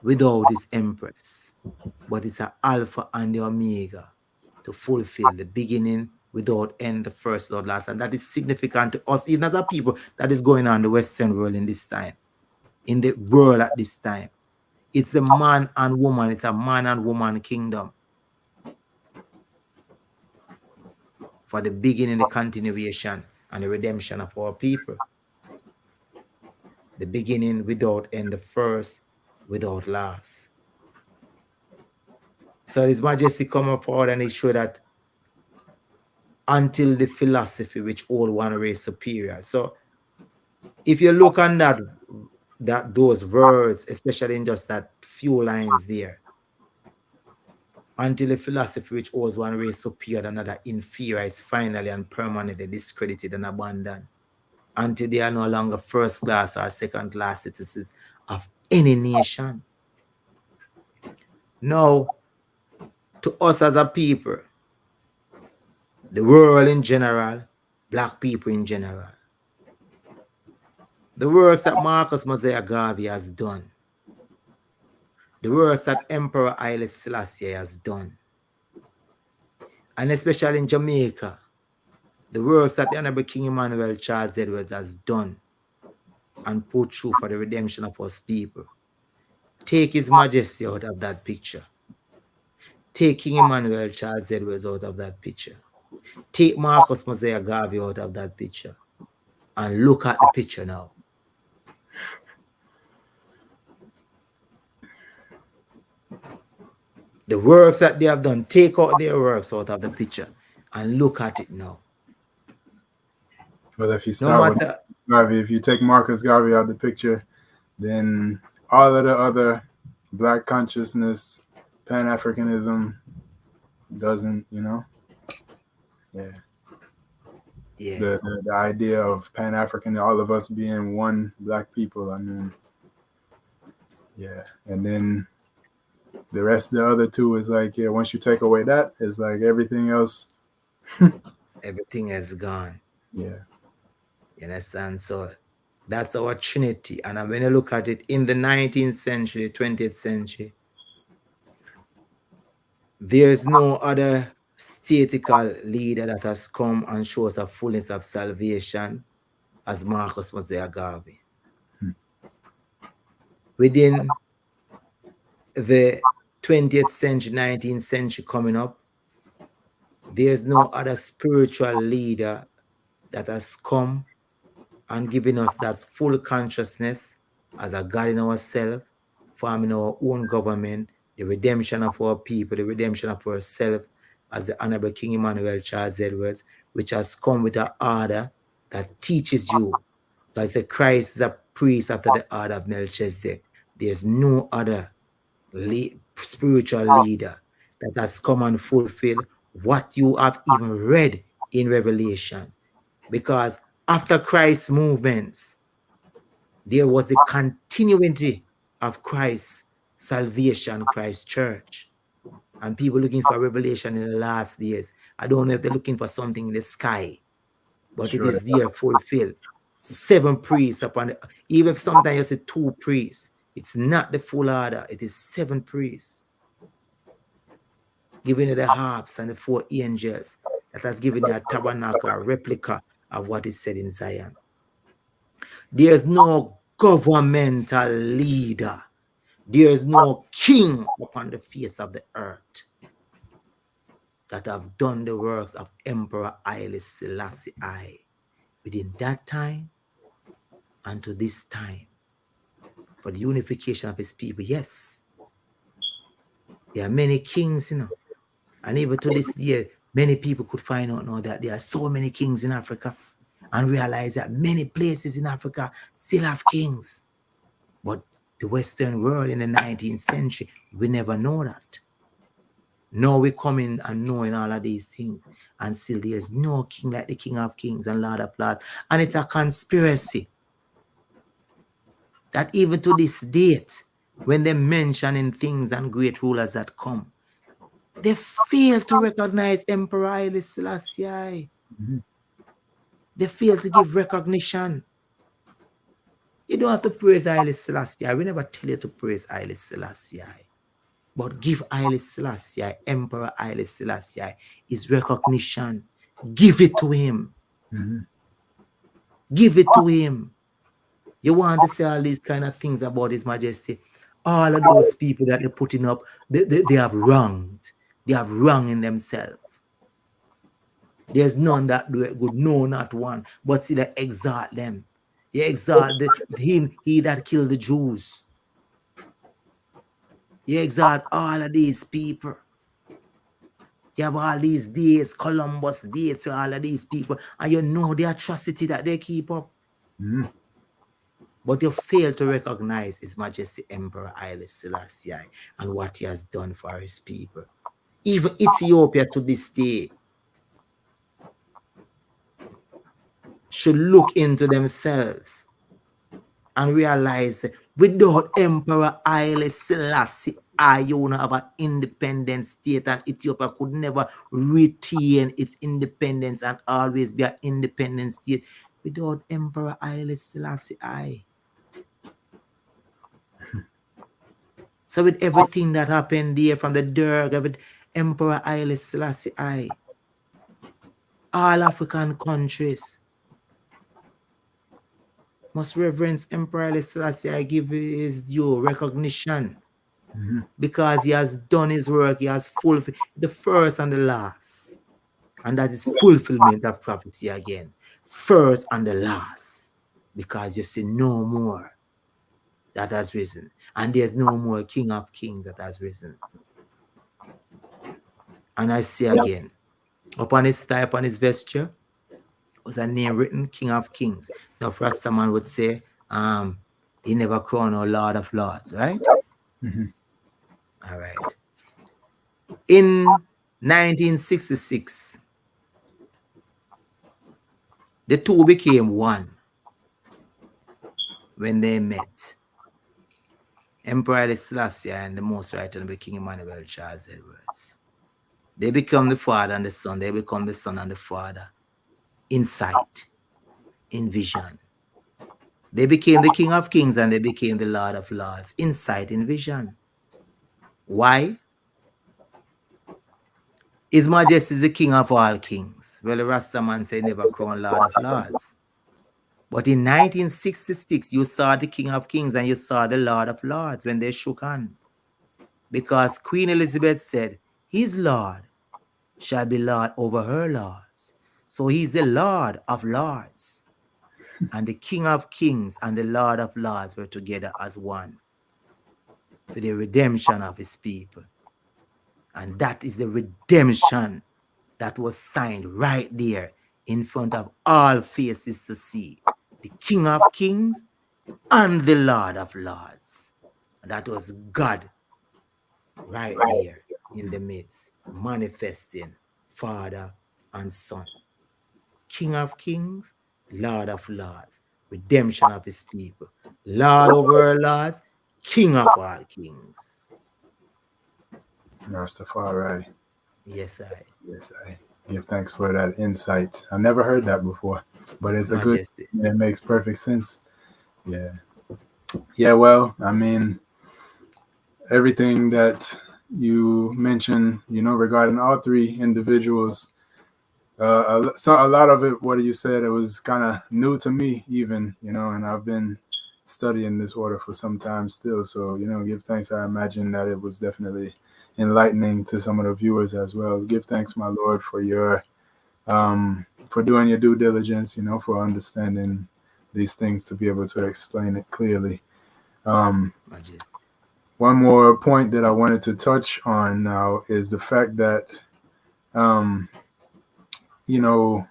without his empress, but it's an alpha and the omega to fulfill the beginning without end, the first without last. And that is significant to us, even as a people, that is going on in the Western world in this time, in the world at this time. It's a man and woman, it's a man and woman kingdom. For the beginning, the continuation, and the redemption of our people. The beginning without end, the first without last. So His Majesty come forward and he showed that until the philosophy which all one race superior. So if you look on that those words, especially in just that few lines there, until the philosophy which owes one race superior than another inferior is finally and permanently discredited and abandoned, until they are no longer first class or second class citizens of any nation. Now, to us as a people, the world in general, black people in general, the works that Marcus Mosiah Garvey has done, the works that Emperor Haile Selassie has done, and especially in Jamaica, the works that the Honorable King Emmanuel Charles Edwards has done and put through for the redemption of us people. Take His Majesty out of that picture. Take King Emmanuel Charles Edwards out of that picture. Take Marcus Mosiah Garvey out of that picture. And look at the picture now. The works that they have done, take out their works out of the picture and look at it now. Well, if you start with Garvey, if you take Marcus Garvey out of the picture, then all of the other black consciousness, Pan-Africanism doesn't, yeah. The idea of Pan-African, all of us being one black people, I mean, yeah. And then the rest of the other two is like, yeah, once you take away that, it's like everything else. Everything is gone. Yeah. You understand? So that's our Trinity. And when you look at it in the 19th century, 20th century, there's no other statical leader that has come and shows a fullness of salvation as Marcus Mosiah Garvey. Within the 20th century, 19th century coming up, there's no other spiritual leader that has come and given us that full consciousness as a God in ourselves, forming our own government, the redemption of our people, the redemption of ourselves, as the Honorable King Emmanuel Charles Edwards, which has come with an order that teaches you, because the Christ is a priest after the order of Melchizedek. There's no other spiritual leader that has come and fulfilled what you have even read in Revelation. Because after Christ's movements, there was a continuity of Christ's salvation, Christ's church. And people looking for revelation in the last days. I don't know if they're looking for something in the sky, but it is there fulfilled. 7 priests upon the, even if sometimes you say 2 priests, it's not the full order, it is 7 priests. Giving you the harps and the 4 angels that has given you a tabernacle, a replica of what is said in Zion. There's no governmental leader. There's no king upon the face of the earth that have done the works of Emperor Haile Selassie I within that time and to this time for the unification of his people. Yes, there are many kings, and even to this day, Many people could find out now that there are so many kings in Africa and realize that many places in Africa still have kings. But the Western world in the 19th century, we never know that. Now we come in and knowing all of these things, and still there's no king like the King of Kings and Lord of Lords. And it's a conspiracy that even to this date, when they mentioning things and great rulers that come, they fail to recognize Emperor Haile Selassie. They fail to give recognition. You don't have to praise Haile Selassie. We never tell you to praise Haile Selassie. But give Haile Selassie, Emperor Haile Selassie, his recognition. Give it to him. Give it to him. You want to say all these kind of things about His Majesty. All of those people that they're putting up, they have wronged. They have wronged in themselves. There's none that do it good, no, not one. But see, they exalt them. You exalt him, he that killed the Jews. You exalt all of these people. You have all these days, Columbus days, all of these people, and you know the atrocity that they keep up. But you fail to recognize His Majesty Emperor Haile Selassie and what he has done for his people. Even Ethiopia to this day should look into themselves and realize without Emperor Haile Selassie, you will have an independent state, and Ethiopia could never retain its independence and always be an independent state without Emperor Haile Selassie. So with everything that happened there from the Derg, with Emperor Haile Selassie, all African countries must reverence Emperor Haile Selassie, give his due recognition. Because he has done his work, he has fulfilled the first and the last. And that is fulfillment of prophecy again. First and the last. Because you see no more that has risen. And there's no more King of Kings that has risen. And I say again, upon his tie, upon his vesture, was a name written, King of Kings. Now, Rastaman would say, he never crowned or Lord of Lords, right? All right. In 1966, the two became one when they met. Emperor Haile Selassie and the Most Right Honorable King Emmanuel Charles Edwards. They become the father and the son. They become the son and the father in sight, in vision. They became the King of Kings and they became the Lord of Lords in sight, in vision. Why? His Majesty is the King of all kings. Well, the Rastaman said never crown Lord of Lords. But in 1966, you saw the King of Kings and you saw the Lord of Lords when they shook hands. Because Queen Elizabeth said, his Lord shall be Lord over her lords. So he's the Lord of Lords. And the King of Kings and the Lord of Lords were together as one for the redemption of his people. And that is the redemption that was signed right there in front of all faces to see. The King of Kings and the Lord of Lords. And that was God right there in the midst, manifesting Father and Son. King of Kings, Lord of Lords, redemption of his people. Lord over all lords, King of all kings. Rastafari. Yes, I. Yes, I give thanks for that insight. I never heard that before, but it's Majesty. a good. It makes perfect sense. Yeah. Yeah. Well, I mean, everything that you mentioned, regarding all three individuals, a lot of it, what you said, it was kind of new to me, even, and I've been studying this order for some time still. So, give thanks. I imagine that it was definitely enlightening to some of the viewers as well. Give thanks, my Lord, for your for doing your due diligence, for understanding these things to be able to explain it clearly. Majesty. One more point that I wanted to touch on now is the fact that you know,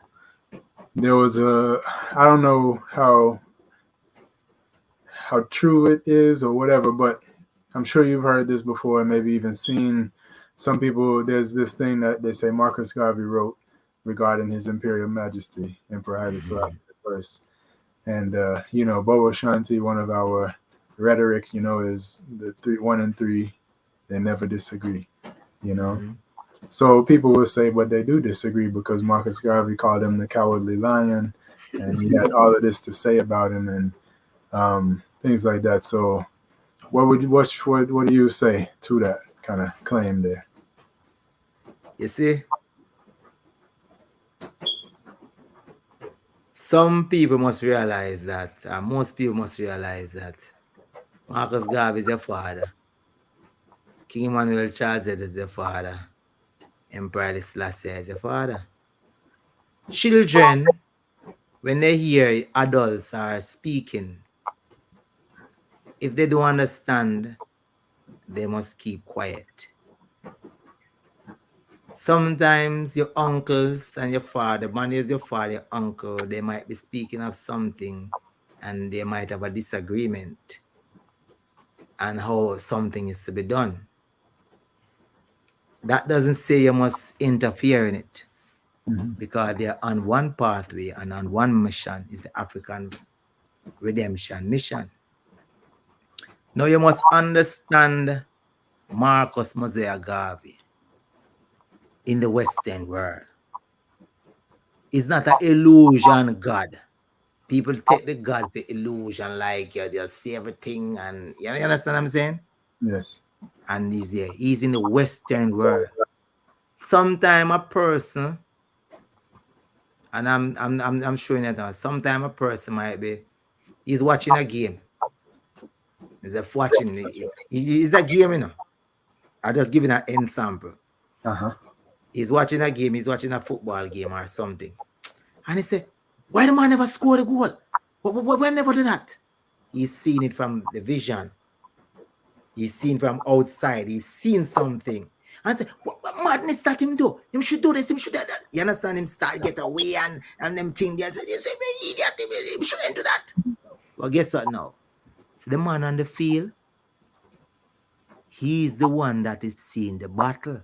there was a, I don't know how true it is or whatever, but I'm sure you've heard this before and maybe even seen some people. There's this thing that they say Marcus Garvey wrote regarding His Imperial Majesty, Emperor Haile Selassie I. And, Bobo Shanti, one of our rhetoric, is the three, one and three, they never disagree, you know. Mm-hmm. So people will say, but they do disagree because Marcus Garvey called him the cowardly lion, and he had all of this to say about him and things like that. So, what do you say to that kind of claim there? You see, some people must realize that, most people must realize that Marcus Garvey is your father. King Emmanuel Charles is your father. Emperor Haile Selassie is your father. Children, when they hear adults are speaking, if they don't understand, they must keep quiet. Sometimes your uncles and your father, man is your father, your uncle, they might be speaking of something and they might have a disagreement on how something is to be done. That doesn't say you must interfere in it, because they're on one pathway and on one mission, is the African redemption mission. Now you must understand Marcus Mosiah Garvey in the Western world. It's not an illusion God. People take the God for illusion, like you just see everything, and you understand what I'm saying? Yes. And he's there. He's in the Western world. Sometime a person, and I'm showing it now. Sometime a person might be, he's watching a game. He's watching. It's a game, you know. I'm just giving an example. He's watching a game. He's watching a football game or something, and he said, "Why the man never scored a goal? Why never do that?" He's seen it from the vision. He's seen from outside. He's seen something. And say, what madness that him do? Him should do this, him should do that. You understand? Him start get away and them thing there. Say, idiot, him shouldn't do that. Well, guess what now? So the man on the field, he's the one that is seeing the battle.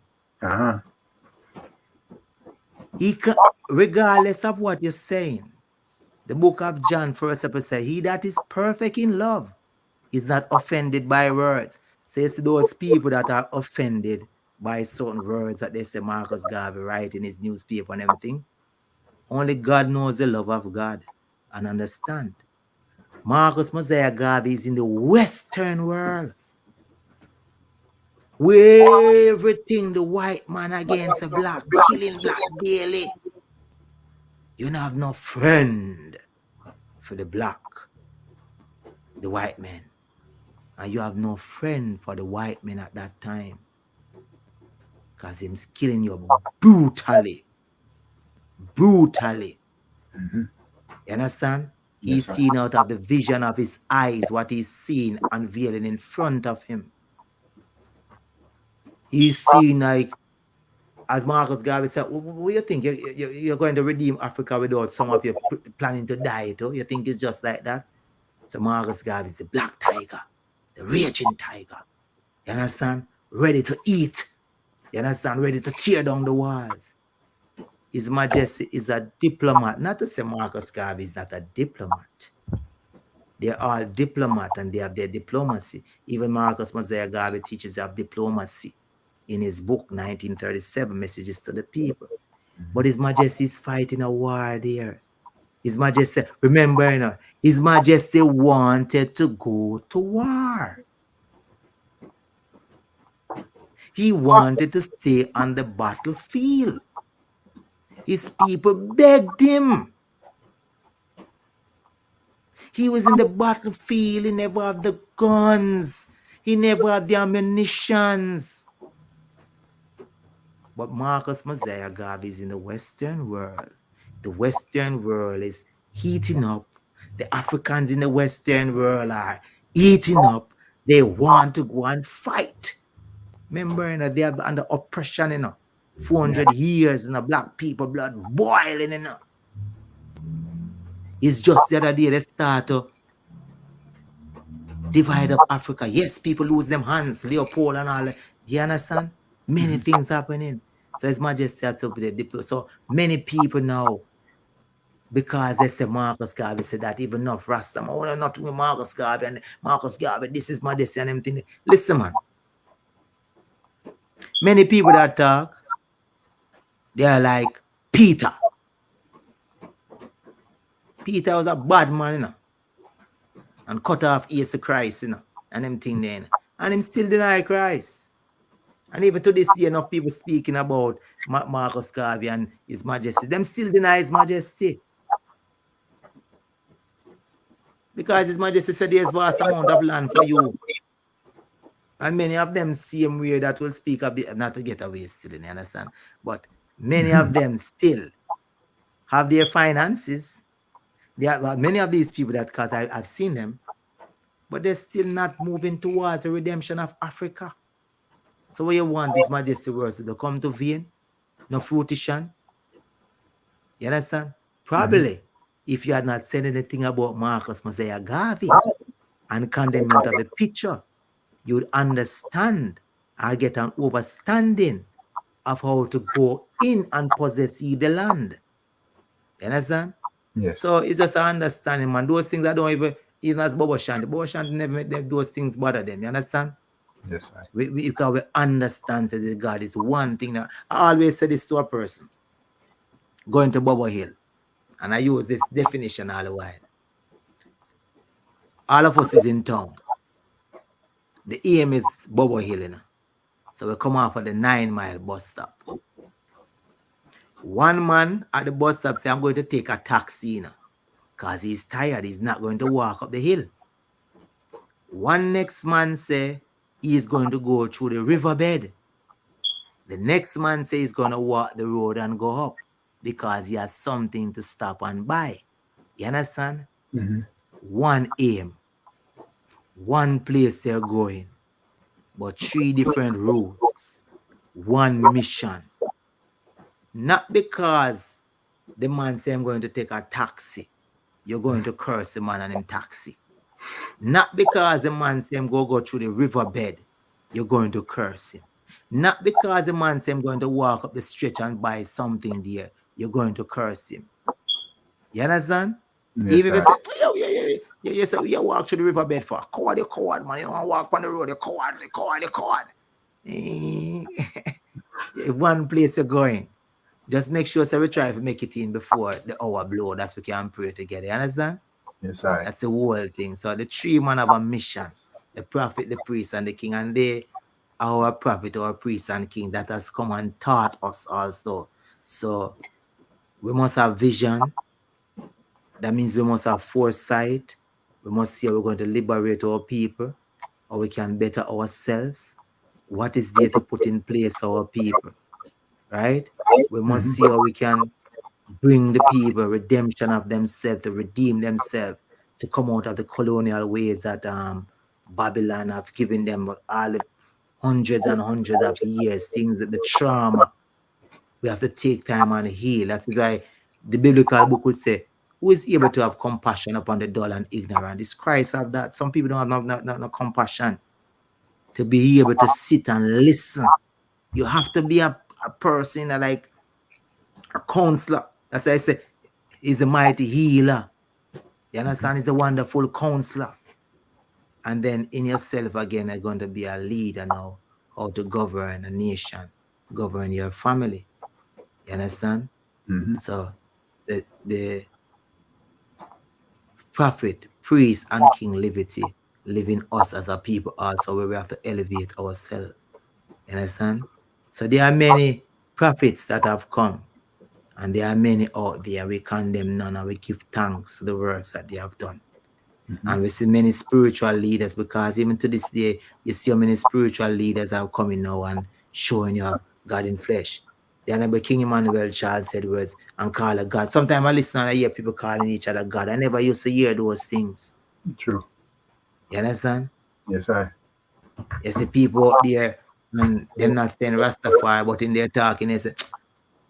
He can, regardless of what you're saying, the book of John, first episode, says, he that is perfect in love is not offended by words. So you see those people that are offended by certain words that they say Marcus Garvey write in his newspaper and everything. Only God knows the love of God and understand. Marcus Mosiah Garvey is in the Western world, where everything the white man against the black, killing black daily. You don't have no friend for the black, the white man. And you have no friend for the white men at that time, because he's killing you brutally. You understand? He's seen out of the vision of his eyes what he's seen unveiling in front of him. He's seen, like, as Marcus Garvey said, what do you think? You're going to redeem Africa without some of you planning to die too? You think it's just like that? So Marcus Garvey is the black tiger, the raging tiger. You understand? Ready to eat. You understand? Ready to tear down the walls. His Majesty is a diplomat. Not to say Marcus Garvey is not a diplomat. They're all diplomat and they have their diplomacy. Even Marcus Mosiah Garvey teaches of diplomacy in his book, 1937, Messages to the People. But His Majesty is fighting a war there. His Majesty, remember, His Majesty wanted to go to war. He wanted to stay on the battlefield. His people begged him. He was in the battlefield. He never had the guns. He never had the ammunitions. But Marcus Mosiah Garvey is in the Western world. The Western world is heating up. The Africans in the Western world are eating up. They want to go and fight. Remember, they are under oppression, 400 years in a black people blood boiling in. It's just the other day they start to divide up Africa. Yes, people lose them hands, Leopold and all. Do you understand? Many things happening. So His Majesty had to be the so many people now, because they say Marcus Garvey said that even enough Rasta, oh, not with Marcus Garvey and Marcus Garvey, this is Majesty and everything. Listen, man. Many people that talk, they are like Peter. Peter was a bad man, you know, and cut off ears of Christ, you know, and them thing then. And him still deny Christ. And even to this day, enough people speaking about Marcus Garvey and His Majesty, them still deny His Majesty. Because His Majesty said there's vast amount of land for you. And many of them same way that will speak of the, not to get away still, you understand? But many of them still have their finances. There are many of these people that, because I've seen them, but they're still not moving towards the redemption of Africa. So what you want His Majesty words to come to vain, no fruition? You understand? Probably, if you had not said anything about Marcus Mosiah Garvey and condemn him out of the picture, you would understand or get an understanding of how to go in and possess the land. You understand? Yes. So it's just an understanding, man. Those things I don't even as Bobo Shanti. Bobo Shanti never made those things bother them. You understand? Yes, sir. Because we understand that God is one thing. That I always say this to a person going to Bobo Hill, and I use this definition all the while. All of us is in town. The aim is Bobo Hill, you know? So we come off at the 9 Mile bus stop. One man at the bus stop say, I'm going to take a taxi, you know, because he's tired. He's not going to walk up the hill. One next man say he's going to go through the riverbed. The next man say he's going to walk the road and go up because he has something to stop and buy. You understand? One aim, one place they're going, but 3 different routes, one mission. Not because the man say I'm going to take a taxi, you're going to curse the man and him taxi. Not because the man say I'm going to go through the riverbed, you're going to curse him. Not because the man say I'm going to walk up the stretch and buy something there, you're going to curse him. You understand? Yes, Even if sir. you say, you walk through the riverbed for you coward, man. You don't walk on the road, you coward. One place you're going. Just make sure so we try to make it in before the hour blow. That's we can pray together. You understand? Yes, sir. That's the whole thing. So the 3 men have a mission. The prophet, the priest, and the king. And they are our prophet, our priest, and king that has come and taught us also. So we must have vision. That means we must have foresight. We must see how we're going to liberate our people, how we can better ourselves. What is there to put in place our people, right? We must see how we can bring the people redemption of themselves, to redeem themselves, to come out of the colonial ways that Babylon have given them all the hundreds and hundreds of years, things that the trauma. We have to take time and heal. That's why the biblical book would say, who is able to have compassion upon the dull and ignorant? This Christ have that. Some people don't have no compassion to be able to sit and listen. You have to be a person that like a counselor. That's why I say he's a mighty healer. You understand? He's a wonderful counselor. And then in yourself again, you're going to be a leader now, how to govern a nation, govern your family. You understand? So the prophet, priest, and king liberty live in us as a people also, where we have to elevate ourselves. You understand? So there are many prophets that have come, and there are many out there. We condemn none, and we give thanks to the works that they have done. And we see many spiritual leaders, because even to this day, you see how many spiritual leaders are coming now and showing you God in flesh. The Honorable King Emmanuel Charles Edwards and call a God. Sometimes I listen and I hear people calling each other God. I never used to hear those things. True. You understand? Yes, sir. You see people out there And them not saying Rastafari, but in their talking, they say,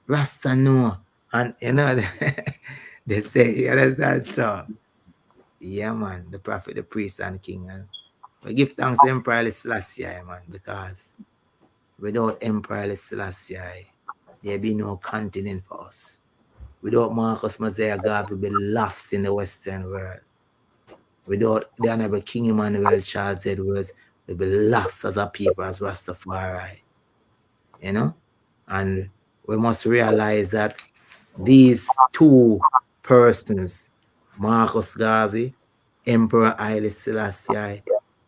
Rasta no. And you know, they say, you understand? So, yeah, man, the prophet, the priest, and king. And we give thanks to Emperor Selassie, man, because without Emperor Selassie, there be no continent for us. Without Marcus Mosiah Garvey, we be lost in the Western world. Without the Honorable King Emmanuel Charles Edwards, we be lost as a people, as Rastafari. You know? And we must realize that these two persons, Marcus Garvey, Emperor Haile Selassie,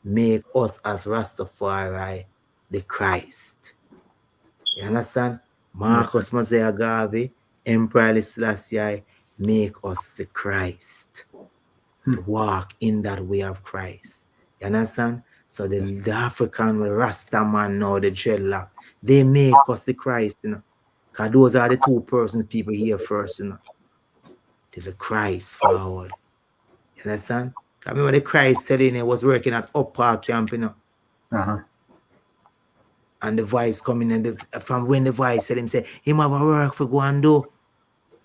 make us as Rastafari the Christ. You understand? Yes, sir. Marcus Mosiah Garvey, Emperor Haile Selassie, make us the Christ. To walk in that way of Christ. You understand? So the African Rasta man now, the dreadlock, they make us the Christ, you know. Because those are the two persons people here first, you know. Till the Christ forward. You understand? Because remember the Christ telling he was working at Up Park Camp, you know. Uh-huh. And the voice coming and from when the voice said him say, him have a work for go and do.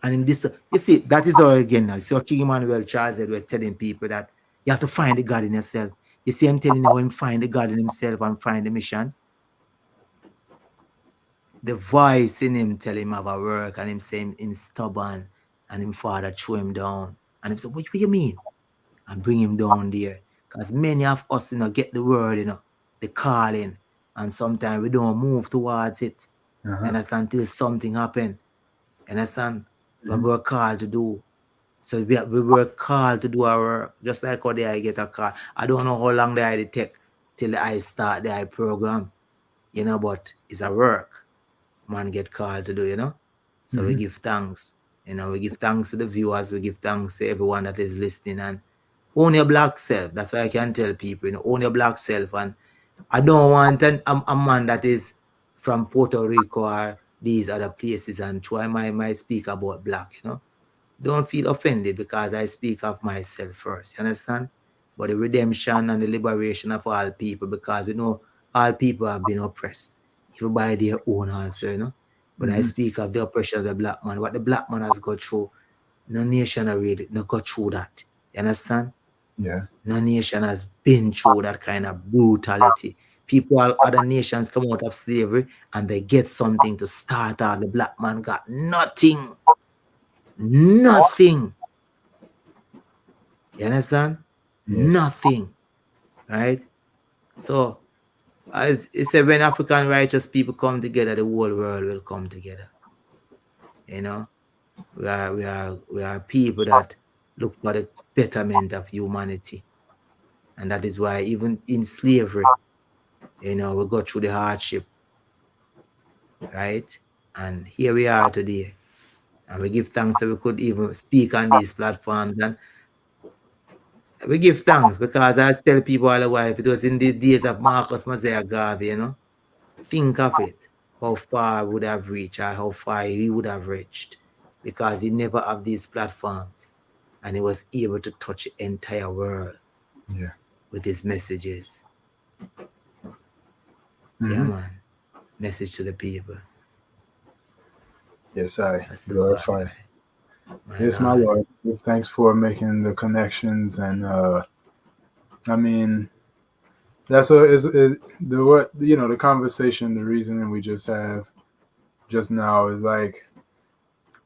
And in this, you see, that is all again now. So King Emmanuel Charles Edward telling people that you have to find the God in yourself. You see, I'm telling you how him find the God in himself and find the mission. The voice in him tell him have a work and him say him stubborn and him father throw him down. And him say, what you mean? And bring him down there. Because many of us, you know, get the word, you know, the calling. And sometimes we don't move towards it. Uh-huh. Understand? Until something happen. Understand? What we're called to do. So we were called to do our work, just like how I get a call. I don't know how long they take till I start the program, you know, but it's a work man get called to do, you know. So we give thanks, you know, we give thanks to the viewers, we give thanks to everyone that is listening and own your black self. That's why I can tell people, you know, own your black self. And I don't want a man that is from Puerto Rico or these other places and try my speak about black, you know. Don't feel offended because I speak of myself first. You understand? But the redemption and the liberation of all people, because we know all people have been oppressed, even by their own answer, you know. When I speak of the oppression of the black man, what the black man has gone through, no nation has really not got through that. You understand? Yeah. No nation has been through that kind of brutality. People, other nations come out of slavery and they get something to start out. The black man got nothing. Nothing. You understand? Yes. Nothing. Right? So as it said, when African righteous people come together, the whole world will come together. You know, we are people that look for the betterment of humanity. And that is why even in slavery, you know, we go through the hardship, right? And here we are today. And we give thanks that we could even speak on these platforms. And we give thanks because I tell people all the while, if it was in the days of Marcus Mosiah Garvey, you know, think of it, how far would have reached or how far he would have reached because he never have these platforms and he was able to touch the entire world with his messages. Yeah, man. Message to the people. Yes, I That's the glorify. Yes, my Lord. Thanks for making the connections, and I mean, that's the what you know the conversation, the reasoning we just have just now is like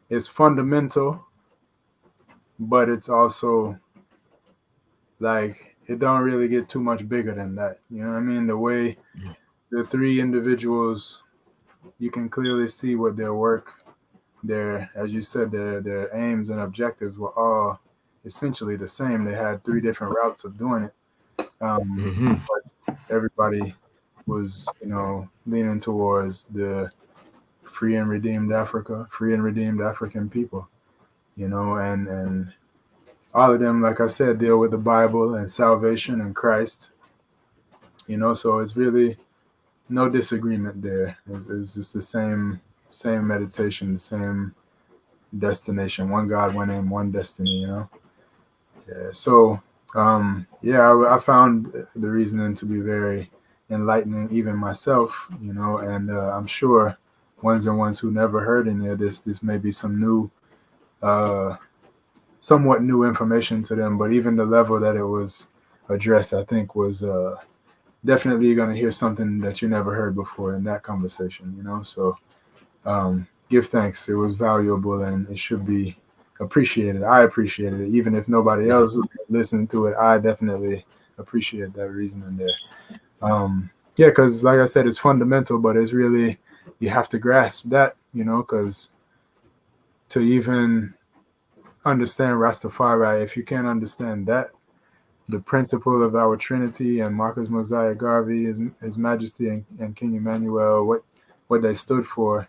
it's fundamental, but it's also like it don't really get too much bigger than that. You know what I mean? The way the three individuals, you can clearly see what their work, their, as you said, their aims and objectives were all essentially the same. They had three different routes of doing it, but everybody was, you know, leaning towards the free and redeemed Africa, free and redeemed African people, you know, and all of them, like I said, deal with the Bible and salvation and Christ, you know. So it's really no disagreement there. It's just the same meditation, the same destination. One God, one aim, one destiny. You know. Yeah. So yeah, I found the reasoning to be very enlightening even myself, and I'm sure ones and ones who never heard any of this may be some new, uh, somewhat new information to them. But even the level that it was addressed, I think, was definitely you're going to hear something that you never heard before in that conversation, So give thanks. It was valuable and it should be appreciated. I appreciated it. Even if nobody else is listening to it, I definitely appreciate that reasoning there. Yeah, because like I said, it's fundamental, but it's really, you have to grasp that, because to even understand Rastafari, if you can't understand that, the principle of our Trinity and Marcus Mosiah Garvey, His Majesty, and King Emmanuel, what they stood for.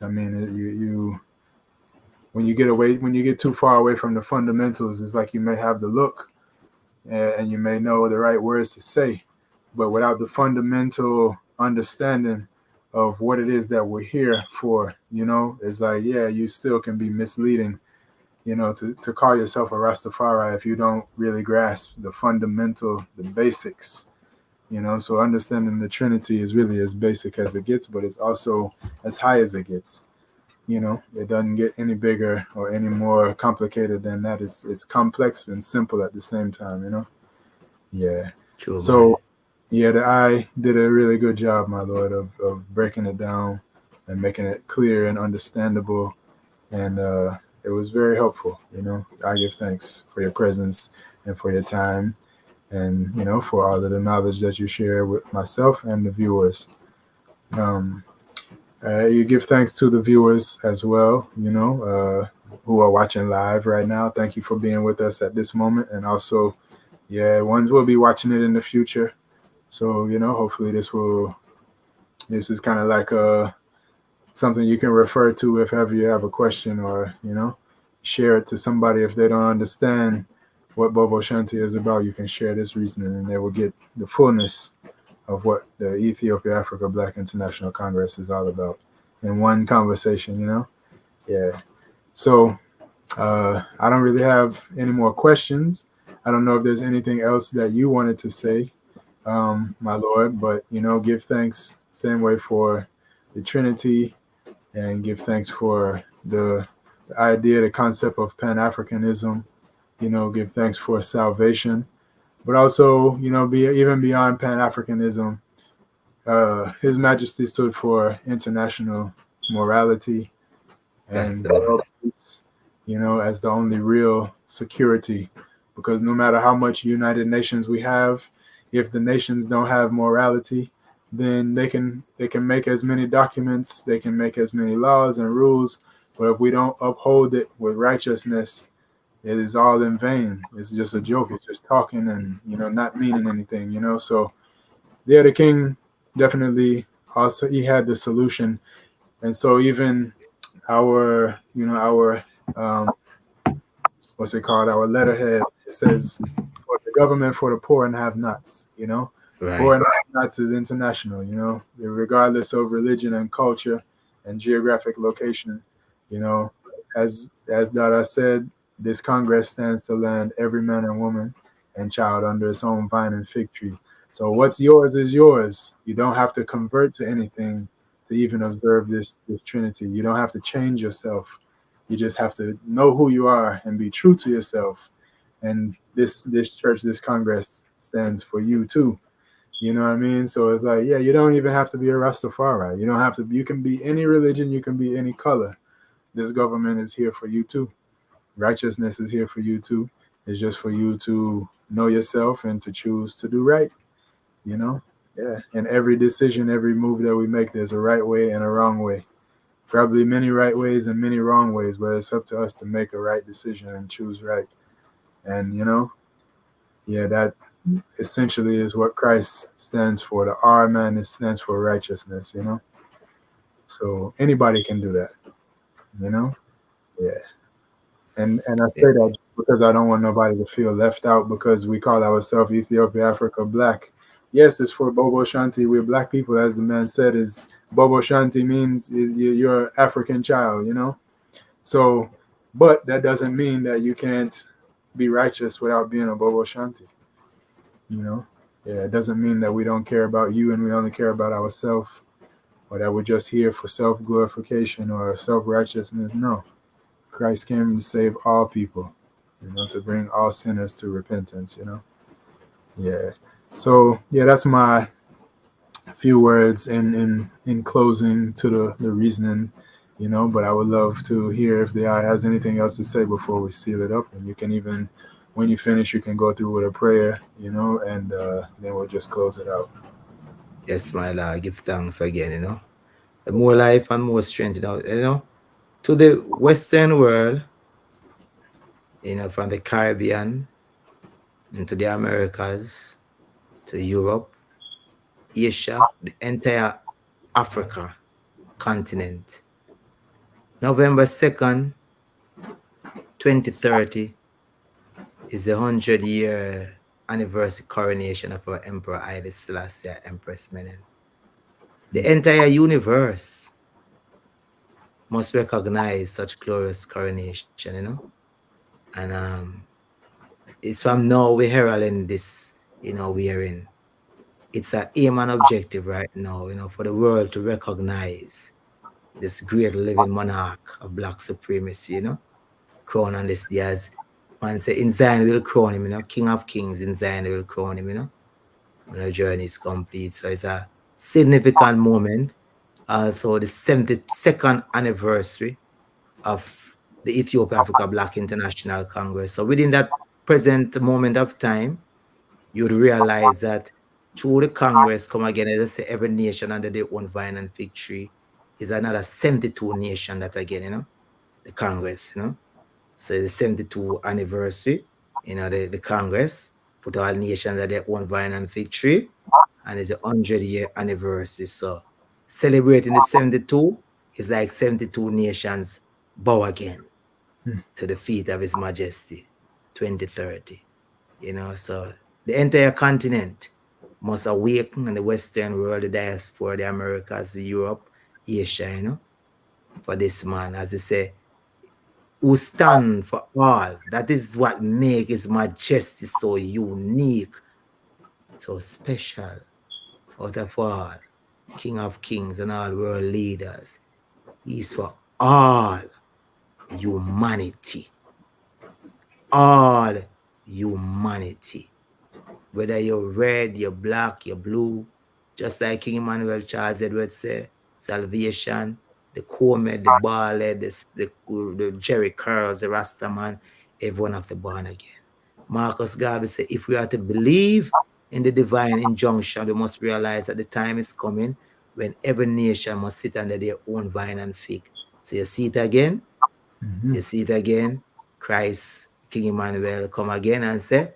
I mean, you when you get too far away from the fundamentals, it's like you may have the look, and you may know the right words to say, but without the fundamental understanding of what it is that we're here for, it's like, yeah, you still can be misleading, to call yourself a Rastafari if you don't really grasp the fundamental, the basics, So understanding the Trinity is really as basic as it gets, but it's also as high as it gets. It doesn't get any bigger or any more complicated than that. It's complex and simple at the same time. Yeah. True, man. So, yeah, I did a really good job, my lord, of breaking it down and making it clear and understandable. And it was very helpful. I give thanks for your presence and for your time and, for all of the knowledge that you share with myself and the viewers. Um, you give thanks to the viewers as well, who are watching live right now. Thank you for being with us at this moment. And also, yeah, ones will be watching it in the future. So, hopefully this is kind of like something you can refer to if ever you have a question, or, share it to somebody if they don't understand what Bobo Shanti is about. You can share this reasoning and they will get the fullness of what the Ethiopia Africa Black International Congress is all about in one conversation. Yeah. So I don't really have any more questions. I don't know if there's anything else that you wanted to say, my Lord, but, give thanks same way for the Trinity, and give thanks for the idea, the concept of Pan-Africanism, give thanks for salvation, but also, be even beyond Pan-Africanism. His Majesty stood for international morality That's and the man. world peace, as the only real security. Because no matter how much United Nations we have, if the nations don't have morality, then they can make as many documents, they can make as many laws and rules, but if we don't uphold it with righteousness, it is all in vain. It's just a joke. It's just talking and not meaning anything. So yeah, the king definitely also, he had the solution, and so even our um, what's it called? Our letterhead, it says, for the government, for the poor and have-nots. Poor Right. and have-nots is international. Regardless of religion and culture and geographic location. You know, as Dada said, this Congress stands to land every man and woman and child under its own vine and fig tree. So what's yours is yours. You don't have to convert to anything to even observe this Trinity. You don't have to change yourself. You just have to know who you are and be true to yourself. And this church, this Congress stands for you too. You know what I mean? So it's like, yeah, you don't even have to be a Rastafari. You don't have to. You can be any religion. You can be any color. This government is here for you too. Righteousness is here for you too. It's just for you to know yourself and to choose to do right. You know? Yeah. And every decision, every move that we make, there's a right way and a wrong way. Probably many right ways and many wrong ways, but it's up to us to make a right decision and choose right. And yeah, that essentially is what Christ stands for. The R man, it stands for righteousness. So anybody can do that, you know? Yeah. And I say that because I don't want nobody to feel left out because we call ourselves Ethiopia Africa Black. Yes, it's for Bobo Shanti. We're black people, as the man said. Is Bobo Shanti means you're an African child. So, but that doesn't mean that you can't be righteous without being a Bobo Shanti. You know, Yeah, it doesn't mean that we don't care about you and we only care about ourselves, or that we're just here for self glorification or self righteousness. No, Christ came to save all people, to bring all sinners to repentance. Yeah. So yeah, that's my few words in closing to the reasoning. But I would love to hear if the eye has anything else to say before we seal it up. And you can even, when you finish, you can go through with a prayer, and then we'll just close it out. Yes, my Lord, give thanks again, more life and more strength, to the Western world, from the Caribbean into the Americas, to Europe, Asia, the entire Africa continent. November 2nd, 2030 is the 100-year anniversary coronation of our Emperor Haile Selassie, Empress Menen. The entire universe must recognize such glorious coronation, And it's from now we're heralding this, we are in. It's an aim and objective right now, for the world to recognize this great living monarch of black supremacy, crown on this day as man say in Zion will crown him, King of Kings in Zion will crown him, when the journey is complete. So it's a significant moment. Also the 72nd anniversary of the Ethiopia Africa Black International Congress. So within that present moment of time, you would realize that through the Congress, come again, as I say, every nation under their own vine and fig tree is another 72 nation that again, the Congress, So the 72 anniversary, the Congress put all nations at their own vine and fig tree, and it's a 100-year anniversary. So celebrating the 72 is like 72 nations bow again to the feet of His Majesty, 2030. So the entire continent must awaken, and the Western world, the diaspora, the Americas, Europe, Asia, for this man, as I say, who stand for all. That is what makes His Majesty so unique, so special, out of all, King of Kings and all world leaders. He's for all humanity. All humanity. Whether you're red, you're black, you're blue, just like King Emmanuel Charles Edwards said, salvation, the Comed, the Ballhead, the Jerry Curls, the Rastaman, everyone have to born again. Marcus Garvey said, if we are to believe in the divine injunction, we must realize that the time is coming when every nation must sit under their own vine and fig. So you see it again? You see it again? Christ, King Emmanuel, come again and say,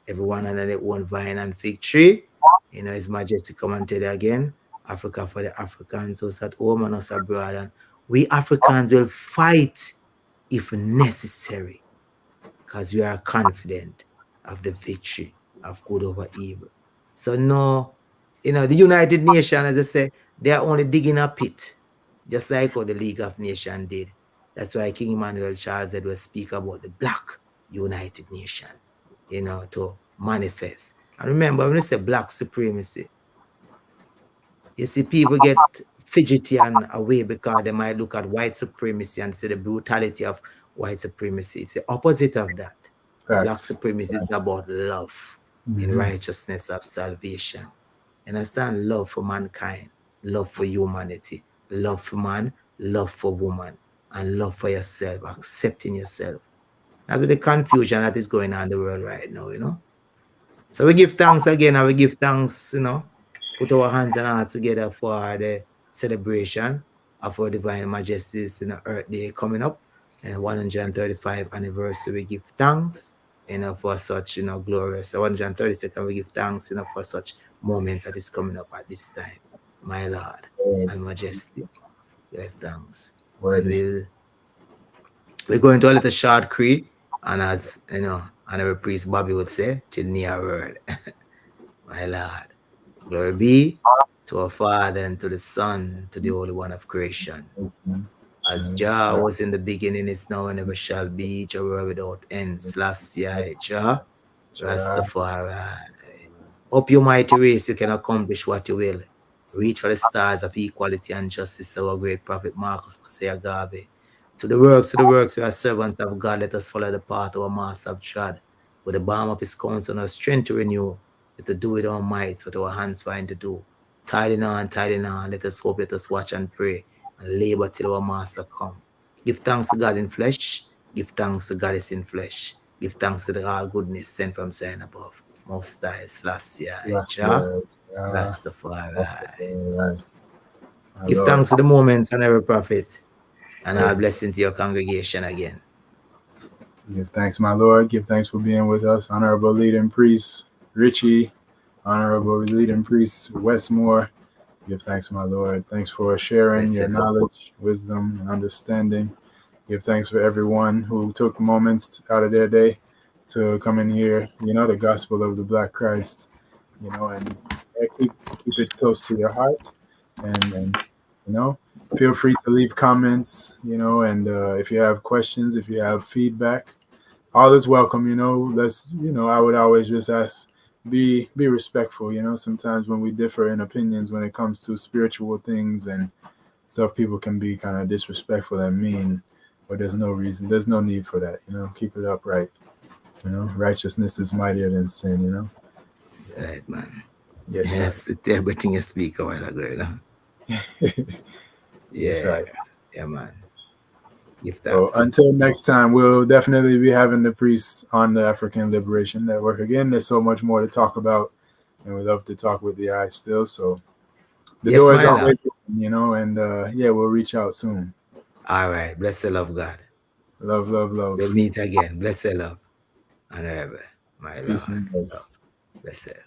everyone under their own vine and fig tree. His Majesty come and tell you again, Africa for the Africans, us at home and us abroad. And we Africans will fight if necessary, because we are confident of the victory of good over evil. So no, the United Nations, as I say, they are only digging a pit, just like how the League of Nations did. That's why King Emmanuel Charles Edwards speak about the Black United Nation, to manifest. And remember, when you say black supremacy, you see people get fidgety and away because they might look at white supremacy and see the brutality of white supremacy. It's the opposite of that. Black Facts. supremacy is about love and righteousness of salvation. Understand? Love for mankind, love for humanity, love for man, love for woman, and love for yourself, accepting yourself. That's the confusion that is going on in the world right now. So we give thanks again, and we give thanks, put our hands and hearts together for the celebration of our Divine Majesty's Earth Day coming up, and 135th anniversary. We give thanks, for such, glorious. 132nd, we give thanks, for such moments that is coming up at this time. My Lord and Majesty, we give thanks. And we're going to a little short creed, and as Honorable Priest Bobby would say, till near word. My Lord, glory be to our Father and to the Son, to the Holy One of creation. As Jah was in the beginning, is now and ever shall be, Jah without end. Selassie, Jah, Rastafari. Up your mighty race, you can accomplish what you will. Reach for the stars of equality and justice, our great prophet Marcus Messiah Garvey. To the works, we are servants of God. Let us follow the path our master have trod. With the balm of his counsel and our strength to renew, let us do it our might, what our hands find to do. Tiding on, let us hope, let us watch and pray, and labor till our master come. Give thanks to God in flesh, give thanks to God is in flesh. Give thanks to the all goodness sent from sign above. Most High, Selassie, Bless Jah, you. That's the Rastafari. right. My Give Lord. thanks to the moments and every prophet, and all Hey, blessing to your congregation again. give thanks, my Lord. Give thanks for being with us. Honorable Leading Priest Richie, Honorable Leading Priest Wesmore. Give thanks, my Lord. Thanks for sharing your Blessed love. knowledge, wisdom, and understanding. Give thanks for everyone who took moments out of their day to come in here, the gospel of the Black Christ, and keep it close to your heart. And feel free to leave comments, and if you have questions, if you have feedback, all is welcome. I would always just ask, be respectful. Sometimes when we differ in opinions when it comes to spiritual things and stuff, people can be kind of disrespectful and mean, but there's no need for that. Keep it upright. Righteousness is mightier than sin. Right, man. Yes, I. Yes, everything you speak a while ago, you know? Yes, Yeah, I. yeah, man. Give So thanks. until next time, we'll definitely be having the priests on the African Liberation Network again. There's so much more to talk about, and we love to talk with the eye still. So the Yes, door is my love. always open, and yeah, we'll reach out soon. All right. Bless the love, God. Love, love, We'll love. meet again. Bless the love. Honorable, my Peace Lord. and love. Love. Bless it.